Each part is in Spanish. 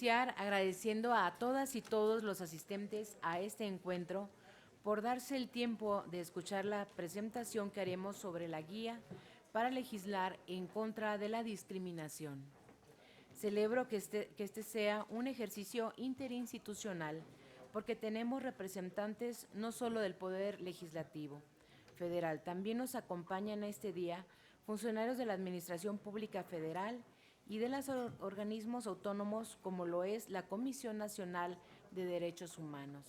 iniciar agradeciendo a todas y todos los asistentes a este encuentro por darse el tiempo de escuchar la presentación que haremos sobre la guía para legislar en contra de la discriminación. Celebro que este sea un ejercicio interinstitucional porque tenemos representantes no solo del Poder Legislativo Federal, también nos acompañan este día funcionarios de la Administración Pública Federal y de los organismos autónomos como lo es la Comisión Nacional de Derechos Humanos.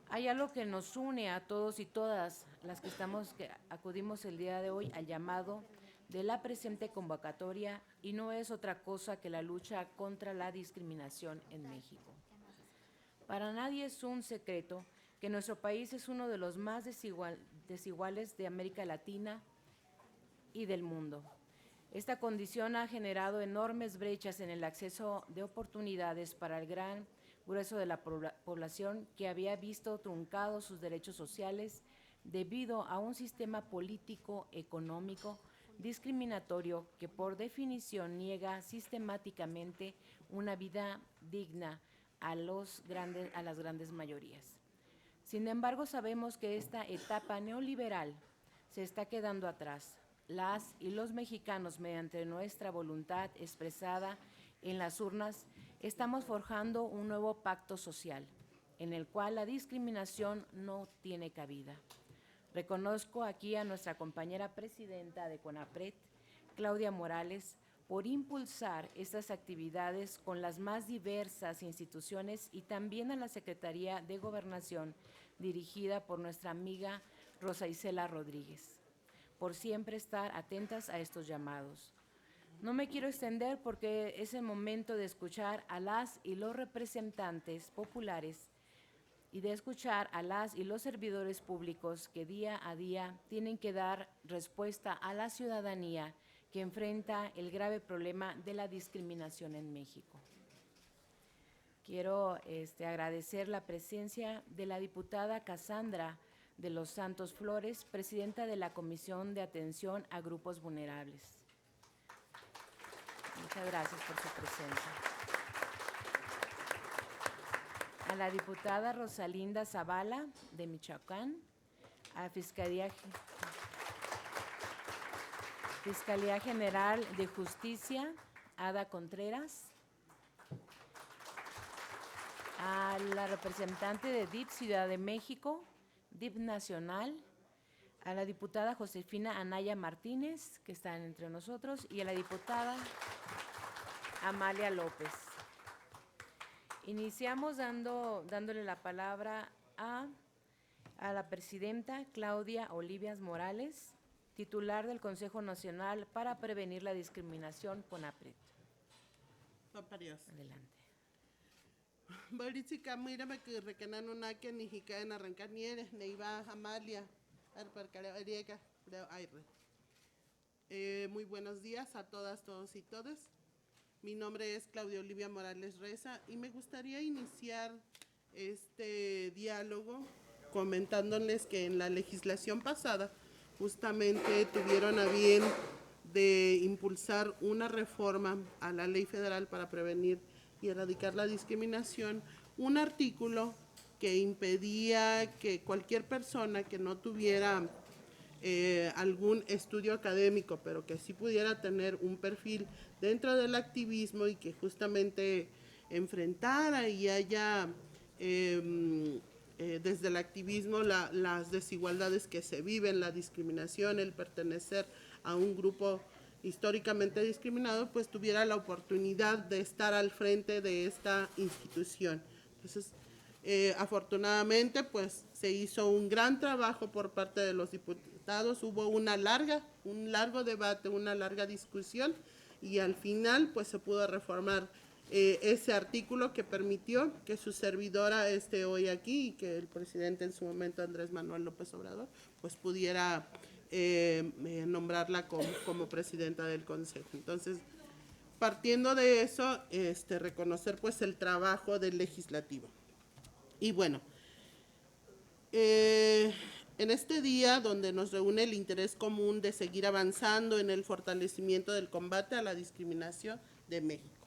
Hay algo que nos une a todos y todas las que acudimos el día de hoy al llamado de la presente convocatoria y no es otra cosa que la lucha contra la discriminación en México. Para nadie es un secreto que nuestro país es uno de los más desiguales de América Latina y del mundo. Esta condición ha generado enormes brechas en el acceso de oportunidades para el gran grueso de la población que había visto truncados sus derechos sociales debido a un sistema político, económico, discriminatorio que por definición niega sistemáticamente una vida digna a las grandes mayorías. Sin embargo, sabemos que esta etapa neoliberal se está quedando atrás. Las y los mexicanos, mediante nuestra voluntad expresada en las urnas, estamos forjando un nuevo pacto social, en el cual la discriminación no tiene cabida. Reconozco aquí a nuestra compañera presidenta de CONAPRED, Claudia Morales, por impulsar estas actividades con las más diversas instituciones y también a la Secretaría de Gobernación, dirigida por nuestra amiga Rosa Isela Rodríguez, por siempre estar atentas a estos llamados. No me quiero extender porque es el momento de escuchar a las y los representantes populares y de escuchar a las y los servidores públicos que día a día tienen que dar respuesta a la ciudadanía que enfrenta el grave problema de la discriminación en México. Quiero agradecer la presencia de la diputada Cassandra de los Santos Flores, presidenta de la Comisión de Atención a Grupos Vulnerables. Muchas gracias por su presencia. A la diputada Rosalinda Zavala, de Michoacán, a Fiscalía General de Justicia, Ada Contreras, a la representante de DIP Ciudad de México, DIP Nacional, a la diputada Josefina Anaya Martínez, que están entre nosotros, y a la diputada Amalia López. Iniciamos dándole la palabra a la presidenta Claudia Olivia Morales, titular del Consejo Nacional para Prevenir la Discriminación, CONAPRED. Adelante. Baritzika mírame que recanan una que ni jicaen arrancar nieres, neiva Amalia, muy buenos días a todas, todos y todas. Mi nombre es Claudia Olivia Morales Reza y me gustaría iniciar este diálogo comentándoles que en la legislación pasada justamente tuvieron a bien de impulsar una reforma a la Ley Federal para prevenir y erradicar la discriminación, un artículo que impedía que cualquier persona que no tuviera algún estudio académico, pero que sí pudiera tener un perfil dentro del activismo y que justamente enfrentara y haya desde el activismo las desigualdades que se viven, la discriminación, el pertenecer a un grupo históricamente discriminado, pues tuviera la oportunidad de estar al frente de esta institución. Entonces, afortunadamente, pues se hizo un gran trabajo por parte de los diputados, hubo un largo debate, una larga discusión y al final pues se pudo reformar ese artículo que permitió que su servidora esté hoy aquí y que el presidente en su momento, Andrés Manuel López Obrador, pues pudiera nombrarla como presidenta del Consejo. Entonces, partiendo de eso, reconocer pues el trabajo del legislativo. Y bueno, en este día donde nos reúne el interés común de seguir avanzando en el fortalecimiento del combate a la discriminación de México.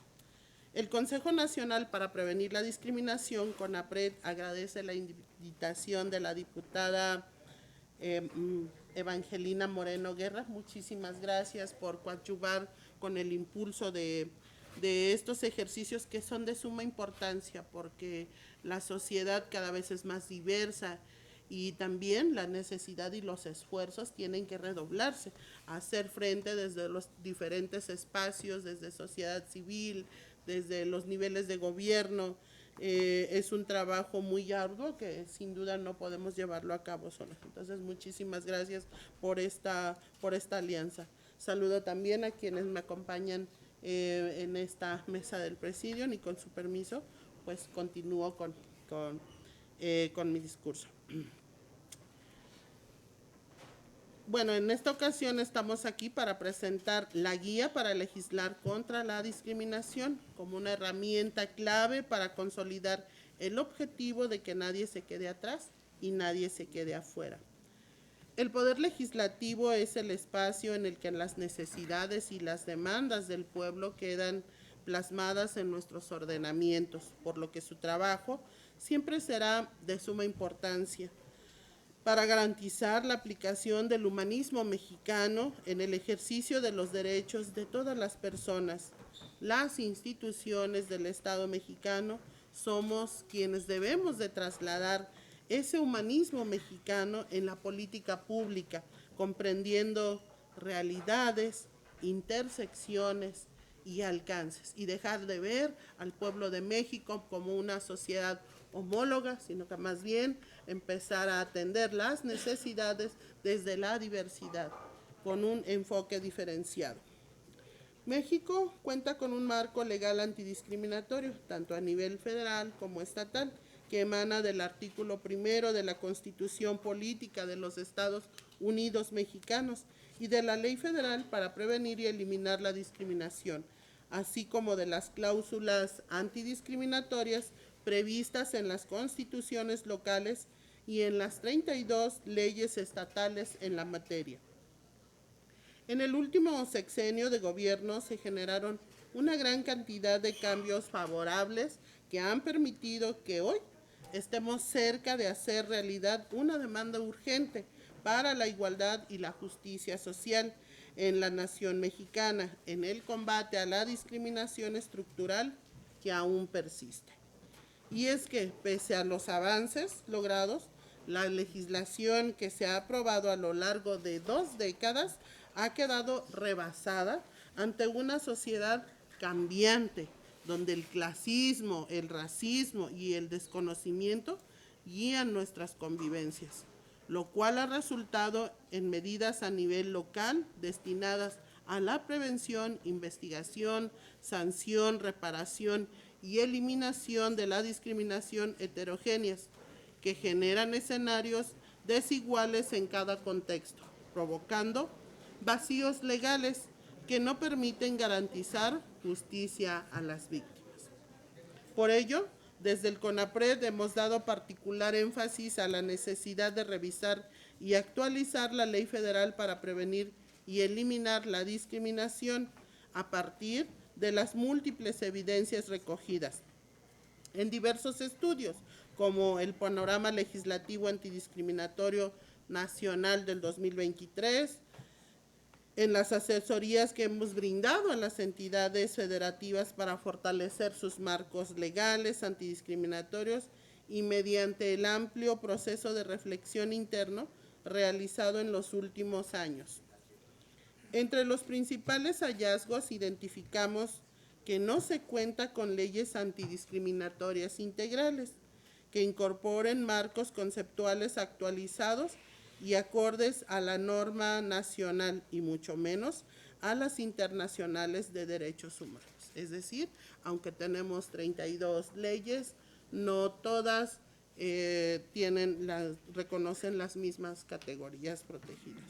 El Consejo Nacional para Prevenir la Discriminación, CONAPRED, agradece la invitación de la diputada Evangelina Moreno Guerra. Muchísimas gracias por coadyuvar con el impulso de estos ejercicios que son de suma importancia, porque la sociedad cada vez es más diversa y también la necesidad y los esfuerzos tienen que redoblarse, hacer frente desde los diferentes espacios, desde sociedad civil, desde los niveles de gobierno. Es un trabajo muy arduo que sin duda no podemos llevarlo a cabo solos. Entonces, muchísimas gracias por esta alianza. Saludo también a quienes me acompañan en esta mesa del presidio, y con su permiso, pues continúo con mi discurso. Bueno, en esta ocasión estamos aquí para presentar la guía para legislar contra la discriminación como una herramienta clave para consolidar el objetivo de que nadie se quede atrás y nadie se quede afuera. El poder legislativo es el espacio en el que las necesidades y las demandas del pueblo quedan plasmadas en nuestros ordenamientos, por lo que su trabajo siempre será de suma importancia para garantizar la aplicación del humanismo mexicano en el ejercicio de los derechos de todas las personas. Las instituciones del Estado mexicano somos quienes debemos de trasladar ese humanismo mexicano en la política pública, comprendiendo realidades, intersecciones y alcances, y dejar de ver al pueblo de México como una sociedad homóloga, sino que más bien empezar a atender las necesidades desde la diversidad, con un enfoque diferenciado. México cuenta con un marco legal antidiscriminatorio, tanto a nivel federal como estatal, que emana del artículo 1 de la Constitución Política de los Estados Unidos Mexicanos y de la Ley Federal para prevenir y eliminar la discriminación, así como de las cláusulas antidiscriminatorias previstas en las constituciones locales y en las 32 leyes estatales en la materia. En el último sexenio de gobierno se generaron una gran cantidad de cambios favorables que han permitido que hoy estemos cerca de hacer realidad una demanda urgente para la igualdad y la justicia social en la nación mexicana, en el combate a la discriminación estructural que aún persiste. Y es que, pese a los avances logrados, la legislación que se ha aprobado a lo largo de 2 décadas ha quedado rebasada ante una sociedad cambiante, donde el clasismo, el racismo y el desconocimiento guían nuestras convivencias, lo cual ha resultado en medidas a nivel local destinadas a la prevención, investigación, sanción, reparación y eliminación de la discriminación heterogéneas, que generan escenarios desiguales en cada contexto, provocando vacíos legales que no permiten garantizar justicia a las víctimas. Por ello, desde el CONAPRED hemos dado particular énfasis a la necesidad de revisar y actualizar la Ley Federal para prevenir y eliminar la discriminación a partir de las múltiples evidencias recogidas en diversos estudios, como el Panorama Legislativo Antidiscriminatorio Nacional del 2023, en las asesorías que hemos brindado a las entidades federativas para fortalecer sus marcos legales antidiscriminatorios y mediante el amplio proceso de reflexión interno realizado en los últimos años. Entre los principales hallazgos identificamos que no se cuenta con leyes antidiscriminatorias integrales que incorporen marcos conceptuales actualizados y acordes a la norma nacional y mucho menos a las internacionales de derechos humanos. Es decir, aunque tenemos 32 leyes, no todas reconocen las mismas categorías protegidas.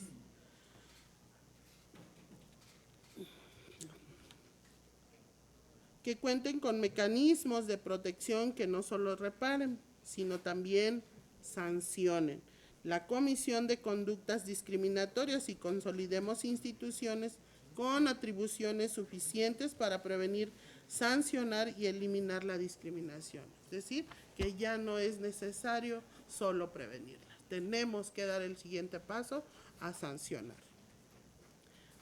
Que cuenten con mecanismos de protección que no solo reparen, sino también sancionen la comisión de conductas discriminatorias y consolidemos instituciones con atribuciones suficientes para prevenir sancionar y eliminar la discriminación. Es decir, que ya no es necesario solo prevenirla. Tenemos que dar el siguiente paso a sancionar.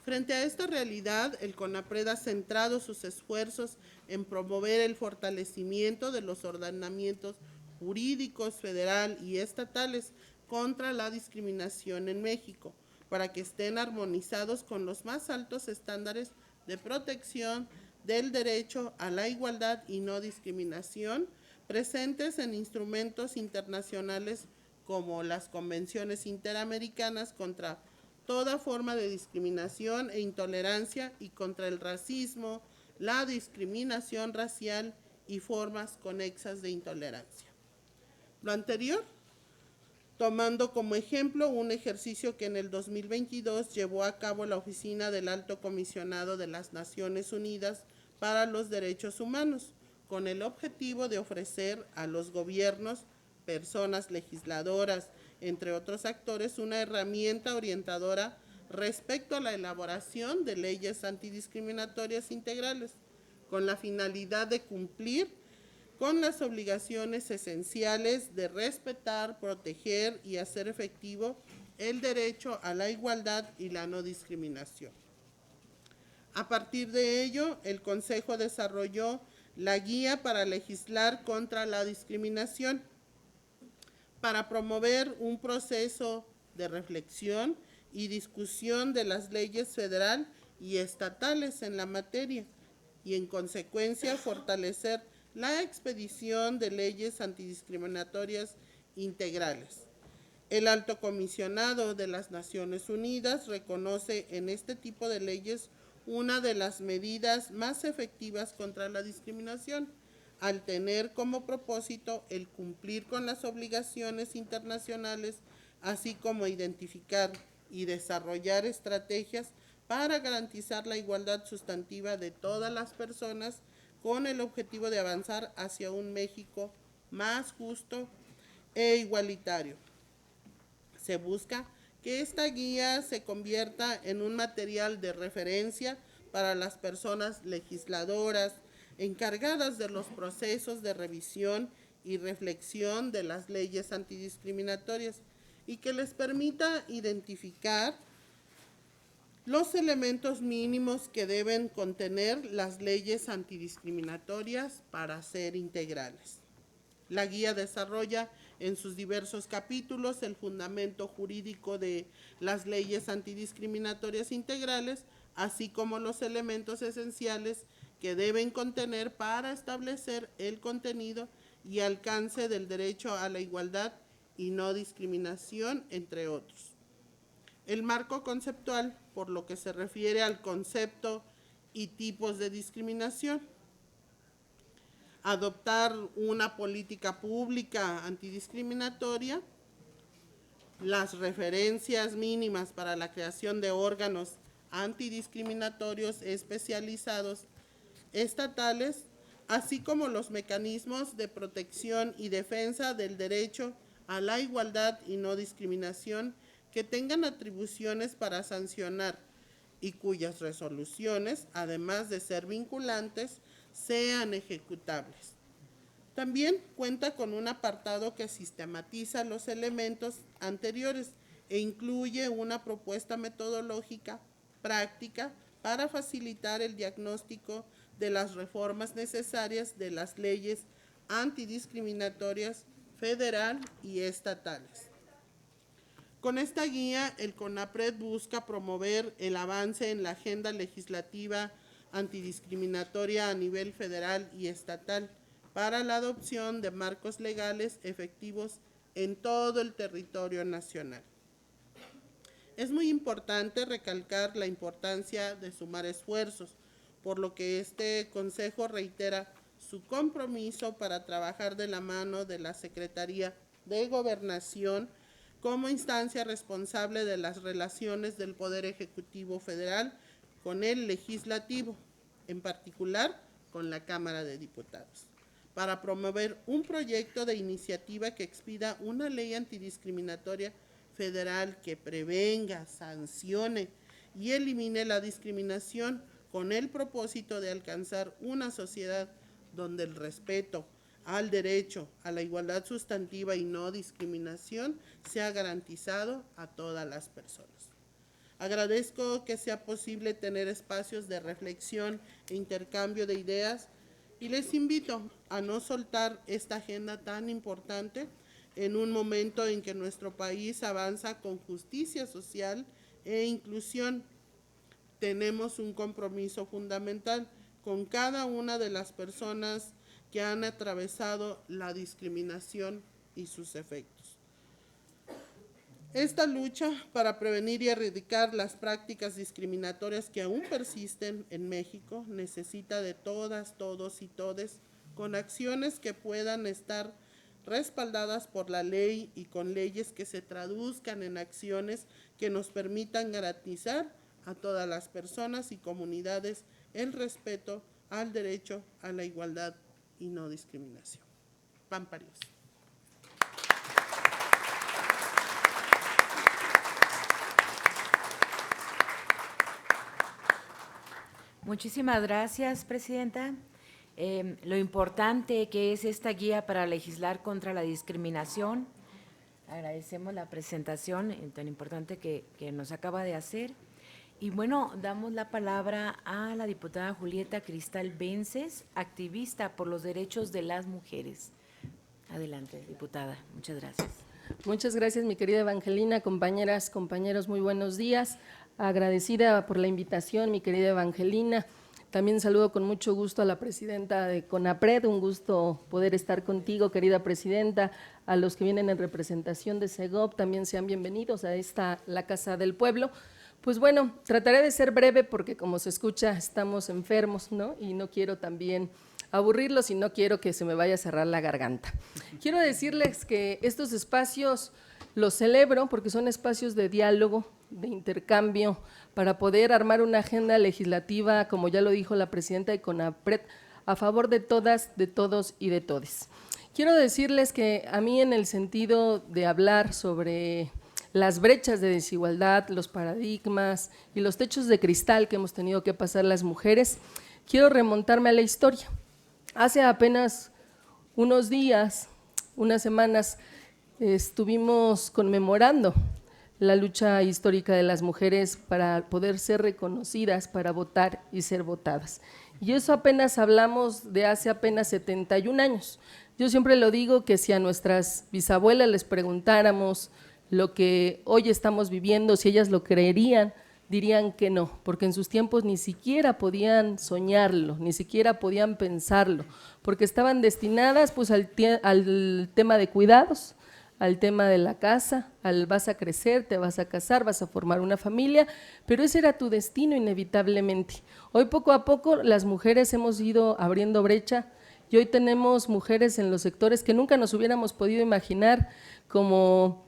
Frente a esta realidad, el CONAPRED ha centrado sus esfuerzos en promover el fortalecimiento de los ordenamientos jurídicos federal y estatales contra la discriminación en México, para que estén armonizados con los más altos estándares de protección del derecho a la igualdad y no discriminación, presentes en instrumentos internacionales como las convenciones interamericanas contra toda forma de discriminación e intolerancia y contra el racismo, la discriminación racial y formas conexas de intolerancia. Lo anterior, tomando como ejemplo un ejercicio que en el 2022 llevó a cabo la Oficina del Alto Comisionado de las Naciones Unidas para los Derechos Humanos, con el objetivo de ofrecer a los gobiernos, personas legisladoras, entre otros actores, una herramienta orientadora respecto a la elaboración de leyes antidiscriminatorias integrales, con la finalidad de cumplir con las obligaciones esenciales de respetar, proteger y hacer efectivo el derecho a la igualdad y la no discriminación. A partir de ello, el Consejo desarrolló la Guía para legislar contra la discriminación, para promover un proceso de reflexión y discusión de las leyes federal y estatales en la materia y, en consecuencia, fortalecer la expedición de leyes antidiscriminatorias integrales. El Alto Comisionado de las Naciones Unidas reconoce en este tipo de leyes una de las medidas más efectivas contra la discriminación, al tener como propósito el cumplir con las obligaciones internacionales, así como identificar y desarrollar estrategias para garantizar la igualdad sustantiva de todas las personas, con el objetivo de avanzar hacia un México más justo e igualitario. Se busca que esta guía se convierta en un material de referencia para las personas legisladoras encargadas de los procesos de revisión y reflexión de las leyes antidiscriminatorias y que les permita identificar los elementos mínimos que deben contener las leyes antidiscriminatorias para ser integrales. La guía desarrolla en sus diversos capítulos el fundamento jurídico de las leyes antidiscriminatorias integrales, así como los elementos esenciales que deben contener para establecer el contenido y alcance del derecho a la igualdad y no discriminación, entre otros. El marco conceptual, por lo que se refiere al concepto y tipos de discriminación. Adoptar una política pública antidiscriminatoria, las referencias mínimas para la creación de órganos antidiscriminatorios especializados estatales, así como los mecanismos de protección y defensa del derecho a la igualdad y no discriminación que tengan atribuciones para sancionar y cuyas resoluciones, además de ser vinculantes, sean ejecutables. También cuenta con un apartado que sistematiza los elementos anteriores e incluye una propuesta metodológica práctica para facilitar el diagnóstico de las reformas necesarias de las leyes antidiscriminatorias federal y estatales. Con esta guía, el CONAPRED busca promover el avance en la agenda legislativa antidiscriminatoria a nivel federal y estatal para la adopción de marcos legales efectivos en todo el territorio nacional. Es muy importante recalcar la importancia de sumar esfuerzos, por lo que este Consejo reitera su compromiso para trabajar de la mano de la Secretaría de Gobernación como instancia responsable de las relaciones del Poder Ejecutivo Federal con el Legislativo, en particular con la Cámara de Diputados, para promover un proyecto de iniciativa que expida una ley antidiscriminatoria federal que prevenga, sancione y elimine la discriminación con el propósito de alcanzar una sociedad donde el respeto al derecho, a la igualdad sustantiva y no discriminación sea garantizado a todas las personas. Agradezco que sea posible tener espacios de reflexión e intercambio de ideas y les invito a no soltar esta agenda tan importante en un momento en que nuestro país avanza con justicia social e inclusión. Tenemos un compromiso fundamental con cada una de las personas que han atravesado la discriminación y sus efectos. Esta lucha para prevenir y erradicar las prácticas discriminatorias que aún persisten en México necesita de todas, todos y todes, con acciones que puedan estar respaldadas por la ley y con leyes que se traduzcan en acciones que nos permitan garantizar a todas las personas y comunidades el respeto al derecho a la igualdad y no discriminación. Pamparios. Muchísimas gracias, Presidenta. Lo importante que es esta guía para legislar contra la discriminación. Agradecemos la presentación tan importante que nos acaba de hacer. Y bueno, damos la palabra a la diputada Julieta Cristal Vences, activista por los derechos de las mujeres. Adelante, diputada. Muchas gracias. Muchas gracias, mi querida Evangelina, compañeras, compañeros, muy buenos días. Agradecida por la invitación, mi querida Evangelina. También saludo con mucho gusto a la presidenta de CONAPRED, un gusto poder estar contigo, querida presidenta. A los que vienen en representación de SEGOP, también sean bienvenidos a esta, la Casa del Pueblo. Pues bueno, trataré de ser breve porque como se escucha estamos enfermos, ¿no? Y no quiero también aburrirlos y no quiero que se me vaya a cerrar la garganta. Quiero decirles que estos espacios los celebro porque son espacios de diálogo, de intercambio, para poder armar una agenda legislativa, como ya lo dijo la presidenta de CONAPRED, a favor de todas, de todos y de todes. Quiero decirles que a mí en el sentido de hablar sobre las brechas de desigualdad, los paradigmas y los techos de cristal que hemos tenido que pasar las mujeres, quiero remontarme a la historia. Hace apenas unos días, unas semanas, estuvimos conmemorando la lucha histórica de las mujeres para poder ser reconocidas, para votar y ser votadas. Y eso apenas hablamos de hace apenas 71 años. Yo siempre lo digo que si a nuestras bisabuelas les preguntáramos lo que hoy estamos viviendo, si ellas lo creerían, dirían que no, porque en sus tiempos ni siquiera podían soñarlo, ni siquiera podían pensarlo, porque estaban destinadas pues al tema de cuidados, al tema de la casa, al vas a crecer, te vas a casar, vas a formar una familia, pero ese era tu destino inevitablemente. Hoy poco a poco las mujeres hemos ido abriendo brecha y hoy tenemos mujeres en los sectores que nunca nos hubiéramos podido imaginar, como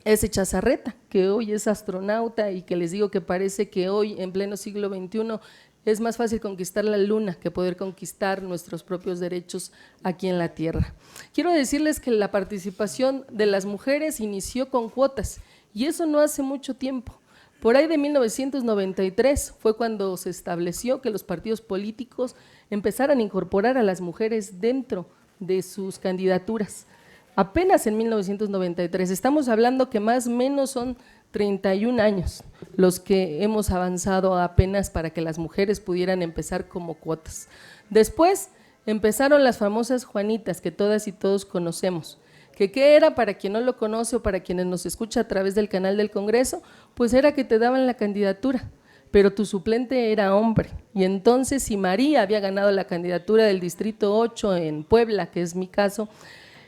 ese Chazarreta, que hoy es astronauta y que les digo que parece que hoy en pleno siglo XXI es más fácil conquistar la luna que poder conquistar nuestros propios derechos aquí en la tierra. Quiero decirles que la participación de las mujeres inició con cuotas y eso no hace mucho tiempo. Por ahí de 1993 fue cuando se estableció que los partidos políticos empezaran a incorporar a las mujeres dentro de sus candidaturas. Apenas en 1993, estamos hablando que más o menos son 31 años los que hemos avanzado apenas para que las mujeres pudieran empezar como cuotas. Después empezaron las famosas Juanitas que todas y todos conocemos, que qué era, para quien no lo conoce o para quienes nos escucha a través del canal del Congreso, pues era que te daban la candidatura, pero tu suplente era hombre. Y entonces si María había ganado la candidatura del Distrito 8 en Puebla, que es mi caso,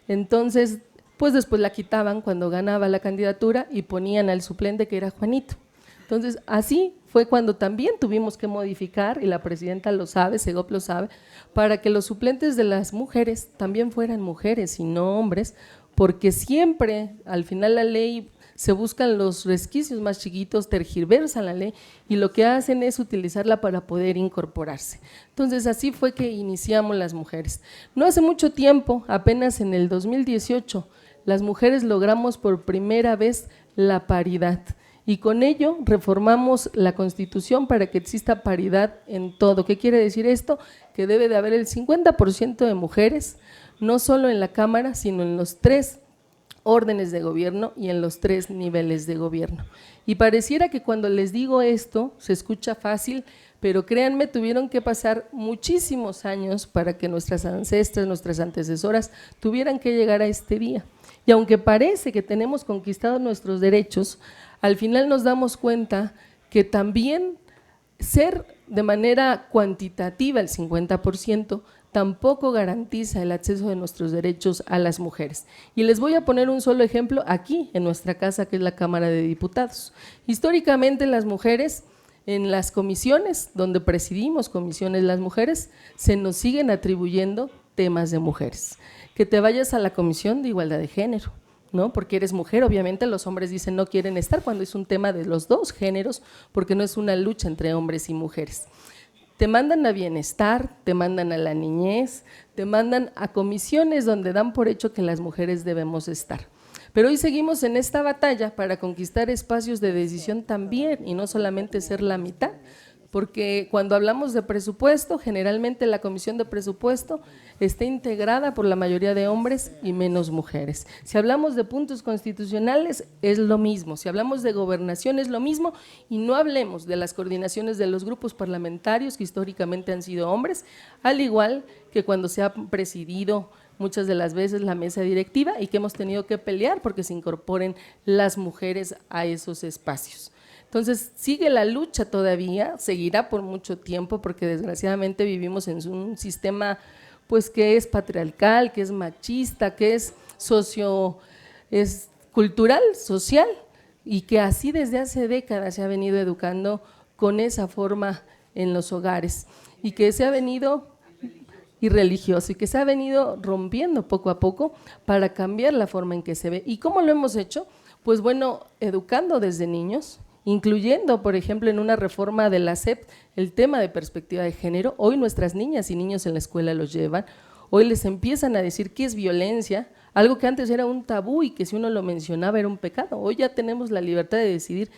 entonces pues después la quitaban cuando ganaba la candidatura y ponían al suplente que era Juanito. Entonces así fue cuando también tuvimos que modificar, y la presidenta lo sabe, SEGOP lo sabe, para que los suplentes de las mujeres también fueran mujeres y no hombres, porque siempre al final la ley se buscan los resquicios más chiquitos, tergiversan la ley y lo que hacen es utilizarla para poder incorporarse. Entonces así fue que iniciamos las mujeres. No hace mucho tiempo, apenas en el 2018, las mujeres logramos por primera vez la paridad. y con ello reformamos la Constitución para que exista paridad en todo. ¿Qué quiere decir esto? Que debe de haber el 50% de mujeres, no solo en la Cámara, sino en los 3 órdenes de gobierno y en los 3 niveles de gobierno. Y pareciera que cuando les digo esto se escucha fácil, pero créanme, tuvieron que pasar muchísimos años para que nuestras ancestras, nuestras antecesoras tuvieran que llegar a este día. Y aunque parece que tenemos conquistados nuestros derechos, al final nos damos cuenta que también ser de manera cuantitativa el 50% tampoco garantiza el acceso de nuestros derechos a las mujeres. Y les voy a poner un solo ejemplo aquí en nuestra casa, que es la Cámara de Diputados. Históricamente las mujeres en las comisiones, donde presidimos comisiones las mujeres, se nos siguen atribuyendo temas de mujeres. Que te vayas a la Comisión de Igualdad de Género, ¿no? Porque eres mujer, obviamente los hombres dicen no quieren estar cuando es un tema de los 2 géneros, porque no es una lucha entre hombres y mujeres. Te mandan a bienestar, te mandan a la niñez, te mandan a comisiones donde dan por hecho que las mujeres debemos estar. Pero hoy seguimos en esta batalla para conquistar espacios de decisión también y no solamente ser la mitad, porque cuando hablamos de presupuesto, generalmente la comisión de presupuesto está integrada por la mayoría de hombres y menos mujeres. Si hablamos de puntos constitucionales, es lo mismo. Si hablamos de gobernación, es lo mismo. Y no hablemos de las coordinaciones de los grupos parlamentarios, que históricamente han sido hombres, al igual que cuando se ha presidido muchas de las veces la mesa directiva y que hemos tenido que pelear porque se incorporen las mujeres a esos espacios. Entonces, sigue la lucha todavía, seguirá por mucho tiempo porque desgraciadamente vivimos en un sistema pues que es patriarcal, que es machista, que es cultural, social, y que así desde hace décadas se ha venido educando con esa forma en los hogares y que se ha venido y religioso y que se ha venido rompiendo poco a poco para cambiar la forma en que se ve. ¿Y cómo lo hemos hecho? Pues bueno, educando desde niños, incluyendo, por ejemplo, en una reforma de la SEP, el tema de perspectiva de género. Hoy nuestras niñas y niños en la escuela los llevan, hoy les empiezan a decir qué es violencia, algo que antes era un tabú y que si uno lo mencionaba era un pecado. Hoy ya tenemos la libertad de decidir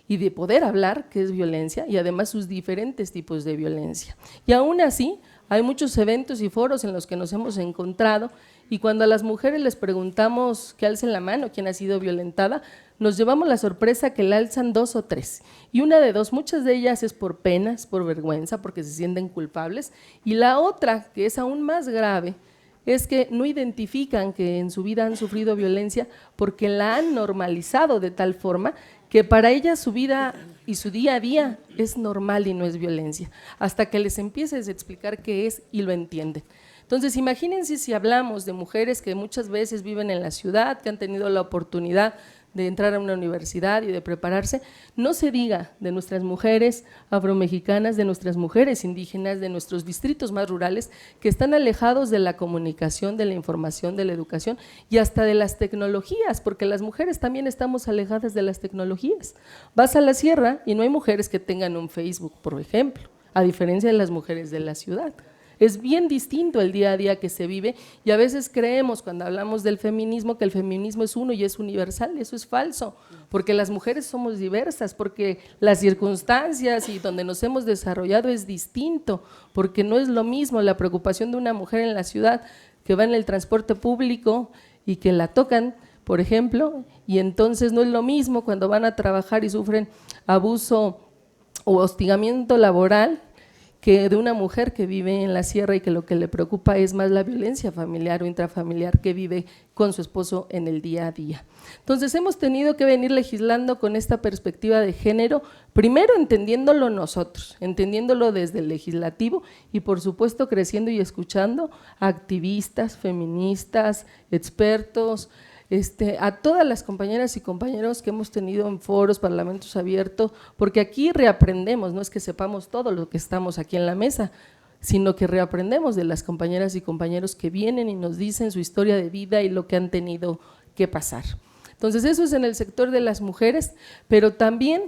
y de poder hablar qué es violencia y además sus diferentes tipos de violencia. Y aún así, hay muchos eventos y foros en los que nos hemos encontrado y cuando a las mujeres les preguntamos que alcen la mano, quién ha sido violentada, nos llevamos la sorpresa que la alzan 2 o 3 y una de 2, muchas de ellas es por penas, por vergüenza, porque se sienten culpables y la otra, que es aún más grave, es que no identifican que en su vida han sufrido violencia porque la han normalizado de tal forma que para ellas su vida y su día a día es normal y no es violencia, hasta que les empieces a explicar qué es y lo entienden. Entonces, imagínense si hablamos de mujeres que muchas veces viven en la ciudad, que han tenido la oportunidad de entrar a una universidad y de prepararse, no se diga de nuestras mujeres afromexicanas, de nuestras mujeres indígenas, de nuestros distritos más rurales que están alejados de la comunicación, de la información, de la educación y hasta de las tecnologías, porque las mujeres también estamos alejadas de las tecnologías. Vas a la sierra y no hay mujeres que tengan un Facebook, por ejemplo, a diferencia de las mujeres de la ciudad. Es bien distinto el día a día que se vive y a veces creemos cuando hablamos del feminismo que el feminismo es uno y es universal, eso es falso, porque las mujeres somos diversas, porque las circunstancias y donde nos hemos desarrollado es distinto, porque no es lo mismo la preocupación de una mujer en la ciudad que va en el transporte público y que la tocan, por ejemplo, y entonces no es lo mismo cuando van a trabajar y sufren abuso o hostigamiento laboral que de una mujer que vive en la sierra y que lo que le preocupa es más la violencia familiar o intrafamiliar que vive con su esposo en el día a día. Entonces hemos tenido que venir legislando con esta perspectiva de género, primero entendiéndolo nosotros, entendiéndolo desde el legislativo y por supuesto creciendo y escuchando a activistas, feministas, expertos, a todas las compañeras y compañeros que hemos tenido en foros, parlamentos abiertos, porque aquí reaprendemos, no es que sepamos todo lo que estamos aquí en la mesa, sino que reaprendemos de las compañeras y compañeros que vienen y nos dicen su historia de vida y lo que han tenido que pasar. Entonces eso es en el sector de las mujeres, pero también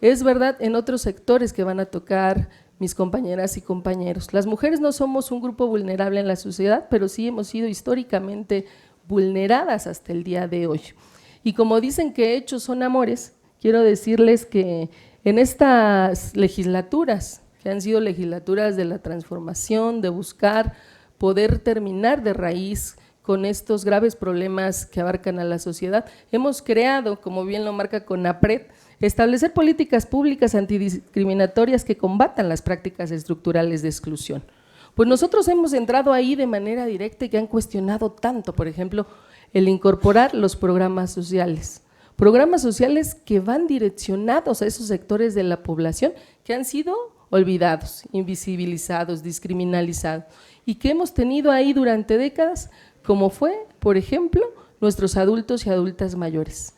es verdad en otros sectores que van a tocar mis compañeras y compañeros. Las mujeres no somos un grupo vulnerable en la sociedad, pero sí hemos sido históricamente vulneradas hasta el día de hoy. Y como dicen que hechos son amores, quiero decirles que en estas legislaturas, que han sido legislaturas de la transformación, de buscar poder terminar de raíz con estos graves problemas que abarcan a la sociedad, hemos creado, como bien lo marca CONAPRED, establecer políticas públicas antidiscriminatorias que combatan las prácticas estructurales de exclusión. Pues nosotros hemos entrado ahí de manera directa y que han cuestionado tanto, por ejemplo, el incorporar los programas sociales que van direccionados a esos sectores de la población que han sido olvidados, invisibilizados, descriminalizados y que hemos tenido ahí durante décadas, como fue, por ejemplo, nuestros adultos y adultas mayores,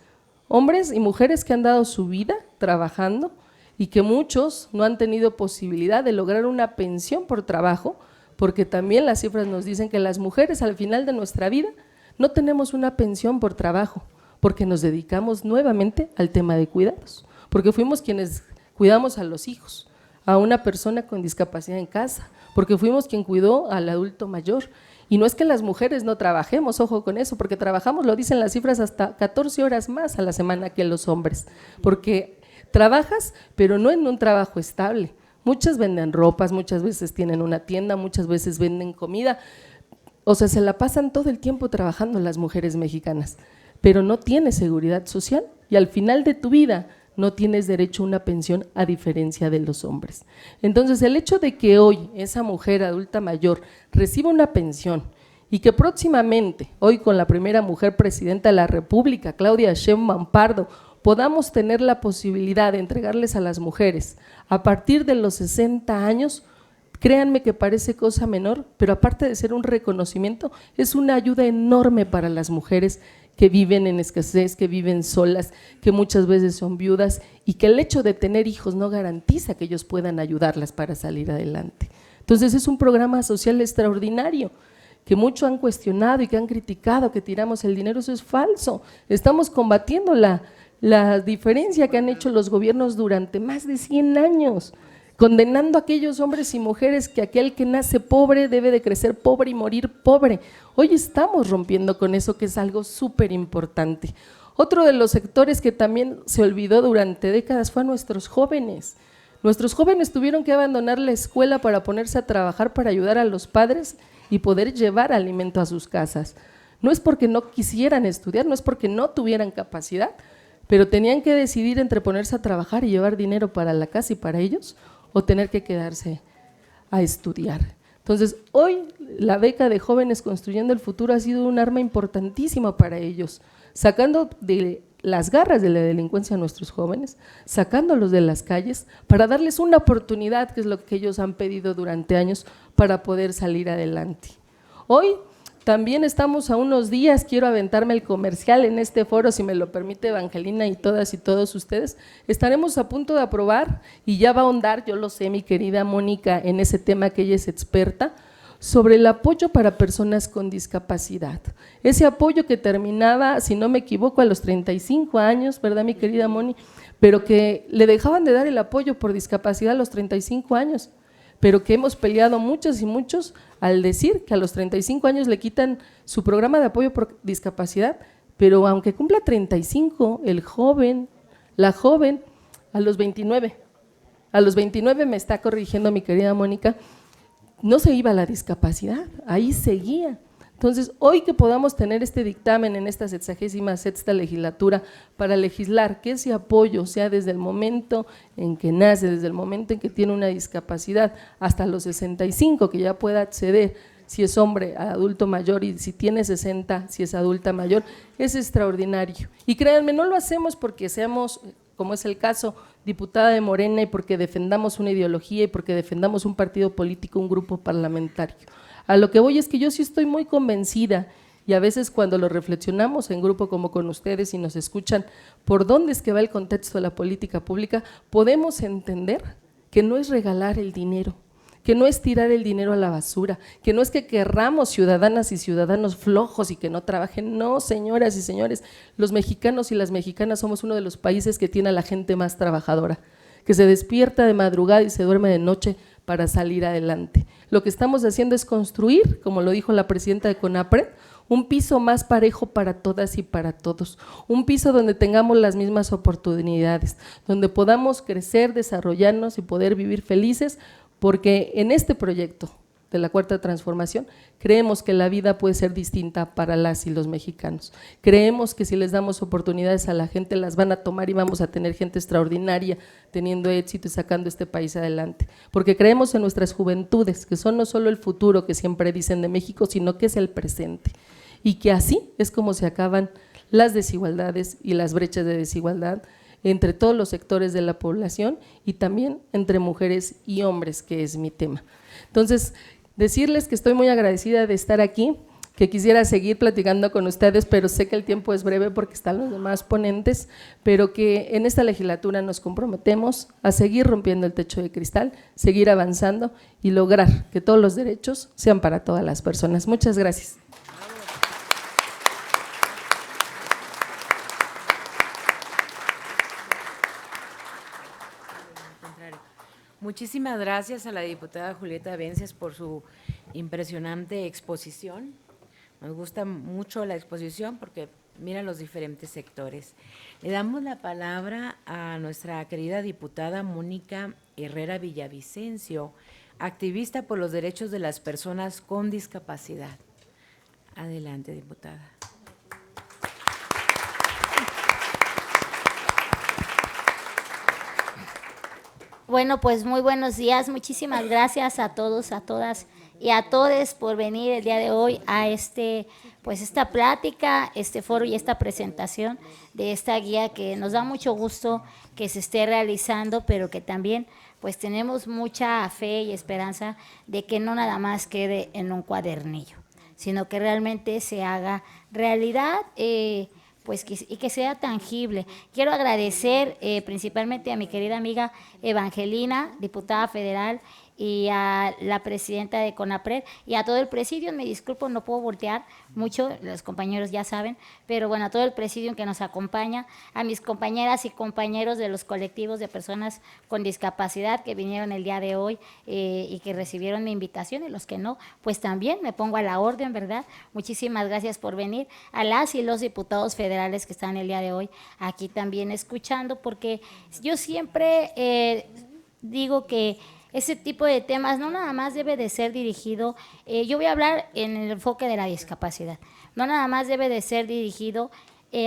hombres y mujeres que han dado su vida trabajando y que muchos no han tenido posibilidad de lograr una pensión por trabajo, porque también las cifras nos dicen que las mujeres al final de nuestra vida no tenemos una pensión por trabajo, porque nos dedicamos nuevamente al tema de cuidados, porque fuimos quienes cuidamos a los hijos, a una persona con discapacidad en casa, porque fuimos quien cuidó al adulto mayor. Y no es que las mujeres no trabajemos, ojo con eso, porque trabajamos, lo dicen las cifras, hasta 14 horas más a la semana que los hombres, porque trabajas, pero no en un trabajo estable. Muchas venden ropas, muchas veces tienen una tienda, muchas veces venden comida, o sea, se la pasan todo el tiempo trabajando las mujeres mexicanas, pero no tienes seguridad social y al final de tu vida no tienes derecho a una pensión a diferencia de los hombres. Entonces, el hecho de que hoy esa mujer adulta mayor reciba una pensión y que próximamente, hoy con la primera mujer presidenta de la República, Claudia Sheinbaum Pardo, podamos tener la posibilidad de entregarles a las mujeres a partir de los 60 años, créanme que parece cosa menor, pero aparte de ser un reconocimiento, es una ayuda enorme para las mujeres que viven en escasez, que viven solas, que muchas veces son viudas y que el hecho de tener hijos no garantiza que ellos puedan ayudarlas para salir adelante. Entonces es un programa social extraordinario que muchos han cuestionado y que han criticado, que tiramos el dinero, eso es falso. Estamos combatiendo la diferencia que han hecho los gobiernos durante más de 100 años, condenando a aquellos hombres y mujeres que aquel que nace pobre debe de crecer pobre y morir pobre. Hoy estamos rompiendo con eso, que es algo súper importante. Otro de los sectores que también se olvidó durante décadas fue a nuestros jóvenes. Nuestros jóvenes tuvieron que abandonar la escuela para ponerse a trabajar para ayudar a los padres y poder llevar alimento a sus casas. No es porque no quisieran estudiar, no es porque no tuvieran capacidad, pero tenían que decidir entre ponerse a trabajar y llevar dinero para la casa y para ellos, o tener que quedarse a estudiar. Entonces, hoy la beca de Jóvenes Construyendo el Futuro ha sido un arma importantísima para ellos, sacando de las garras de la delincuencia a nuestros jóvenes, sacándolos de las calles para darles una oportunidad, que es lo que ellos han pedido durante años, para poder salir adelante. Hoy también estamos a unos días, quiero aventarme el comercial en este foro, si me lo permite Evangelina y todas y todos ustedes, estaremos a punto de aprobar y ya va a ahondar, yo lo sé, mi querida Mónica, en ese tema que ella es experta, sobre el apoyo para personas con discapacidad. Ese apoyo que terminaba, si no me equivoco, a los 35 años, ¿verdad, mi querida Moni? Pero que le dejaban de dar el apoyo por discapacidad a los 35 años, pero que hemos peleado muchos y muchos al decir que a los 35 años le quitan su programa de apoyo por discapacidad, pero aunque cumpla 35, el joven, la joven, a los 29 me está corrigiendo mi querida Mónica, no se iba a la discapacidad, ahí seguía. Entonces, hoy que podamos tener este dictamen en esta 76ª legislatura para legislar que ese apoyo sea desde el momento en que nace, desde el momento en que tiene una discapacidad, hasta los 65, que ya pueda acceder, si es hombre, a adulto mayor, y si tiene 60, si es adulta mayor, es extraordinario. Y créanme, no lo hacemos porque seamos, como es el caso, diputada de Morena y porque defendamos una ideología y porque defendamos un partido político, un grupo parlamentario. A lo que voy es que yo sí estoy muy convencida y a veces cuando lo reflexionamos en grupo como con ustedes y nos escuchan por dónde es que va el contexto de la política pública, podemos entender que no es regalar el dinero, que no es tirar el dinero a la basura, que no es que querramos ciudadanas y ciudadanos flojos y que no trabajen. No, señoras y señores, los mexicanos y las mexicanas somos uno de los países que tiene a la gente más trabajadora, que se despierta de madrugada y se duerme de noche para salir adelante. Lo que estamos haciendo es construir, como lo dijo la presidenta de CONAPRED, un piso más parejo para todas y para todos, un piso donde tengamos las mismas oportunidades, donde podamos crecer, desarrollarnos y poder vivir felices, porque en este proyecto de la Cuarta Transformación creemos que la vida puede ser distinta para las y los mexicanos. Creemos que si les damos oportunidades a la gente, las van a tomar y vamos a tener gente extraordinaria teniendo éxito y sacando este país adelante. Porque creemos en nuestras juventudes, que son no solo el futuro que siempre dicen de México, sino que es el presente. Y que así es como se acaban las desigualdades y las brechas de desigualdad entre todos los sectores de la población y también entre mujeres y hombres, que es mi tema. Entonces, decirles que estoy muy agradecida de estar aquí, que quisiera seguir platicando con ustedes, pero sé que el tiempo es breve porque están los demás ponentes, pero que en esta legislatura nos comprometemos a seguir rompiendo el techo de cristal, seguir avanzando y lograr que todos los derechos sean para todas las personas. Muchas gracias. Muchísimas gracias a la diputada Julieta Vences por su impresionante exposición. Nos gusta mucho la exposición porque mira los diferentes sectores. Le damos la palabra a nuestra querida diputada Mónica Herrera Villavicencio, activista por los derechos de las personas con discapacidad. Adelante, diputada. Bueno, pues muy buenos días. Muchísimas gracias a todos, a todas y a todos por venir el día de hoy a esta plática, este foro y esta presentación de esta guía que nos da mucho gusto que se esté realizando, pero que también pues tenemos mucha fe y esperanza de que no nada más quede en un cuadernillo, sino que realmente se haga realidad, y que sea tangible. Quiero agradecer principalmente a mi querida amiga Evangelina, diputada federal, y a la presidenta de CONAPRED y a todo el presidium. Me disculpo, no puedo voltear mucho, los compañeros ya saben, pero bueno, a todo el presidium que nos acompaña, a mis compañeras y compañeros de los colectivos de personas con discapacidad que vinieron el día de hoy y que recibieron mi invitación, y los que no, pues también me pongo a la orden, ¿verdad? Muchísimas gracias por venir. A las y los diputados federales que están el día de hoy aquí también escuchando, porque yo siempre digo que ese tipo de temas no nada más debe de ser dirigido, yo voy a hablar en el enfoque de la discapacidad, no nada más debe de ser dirigido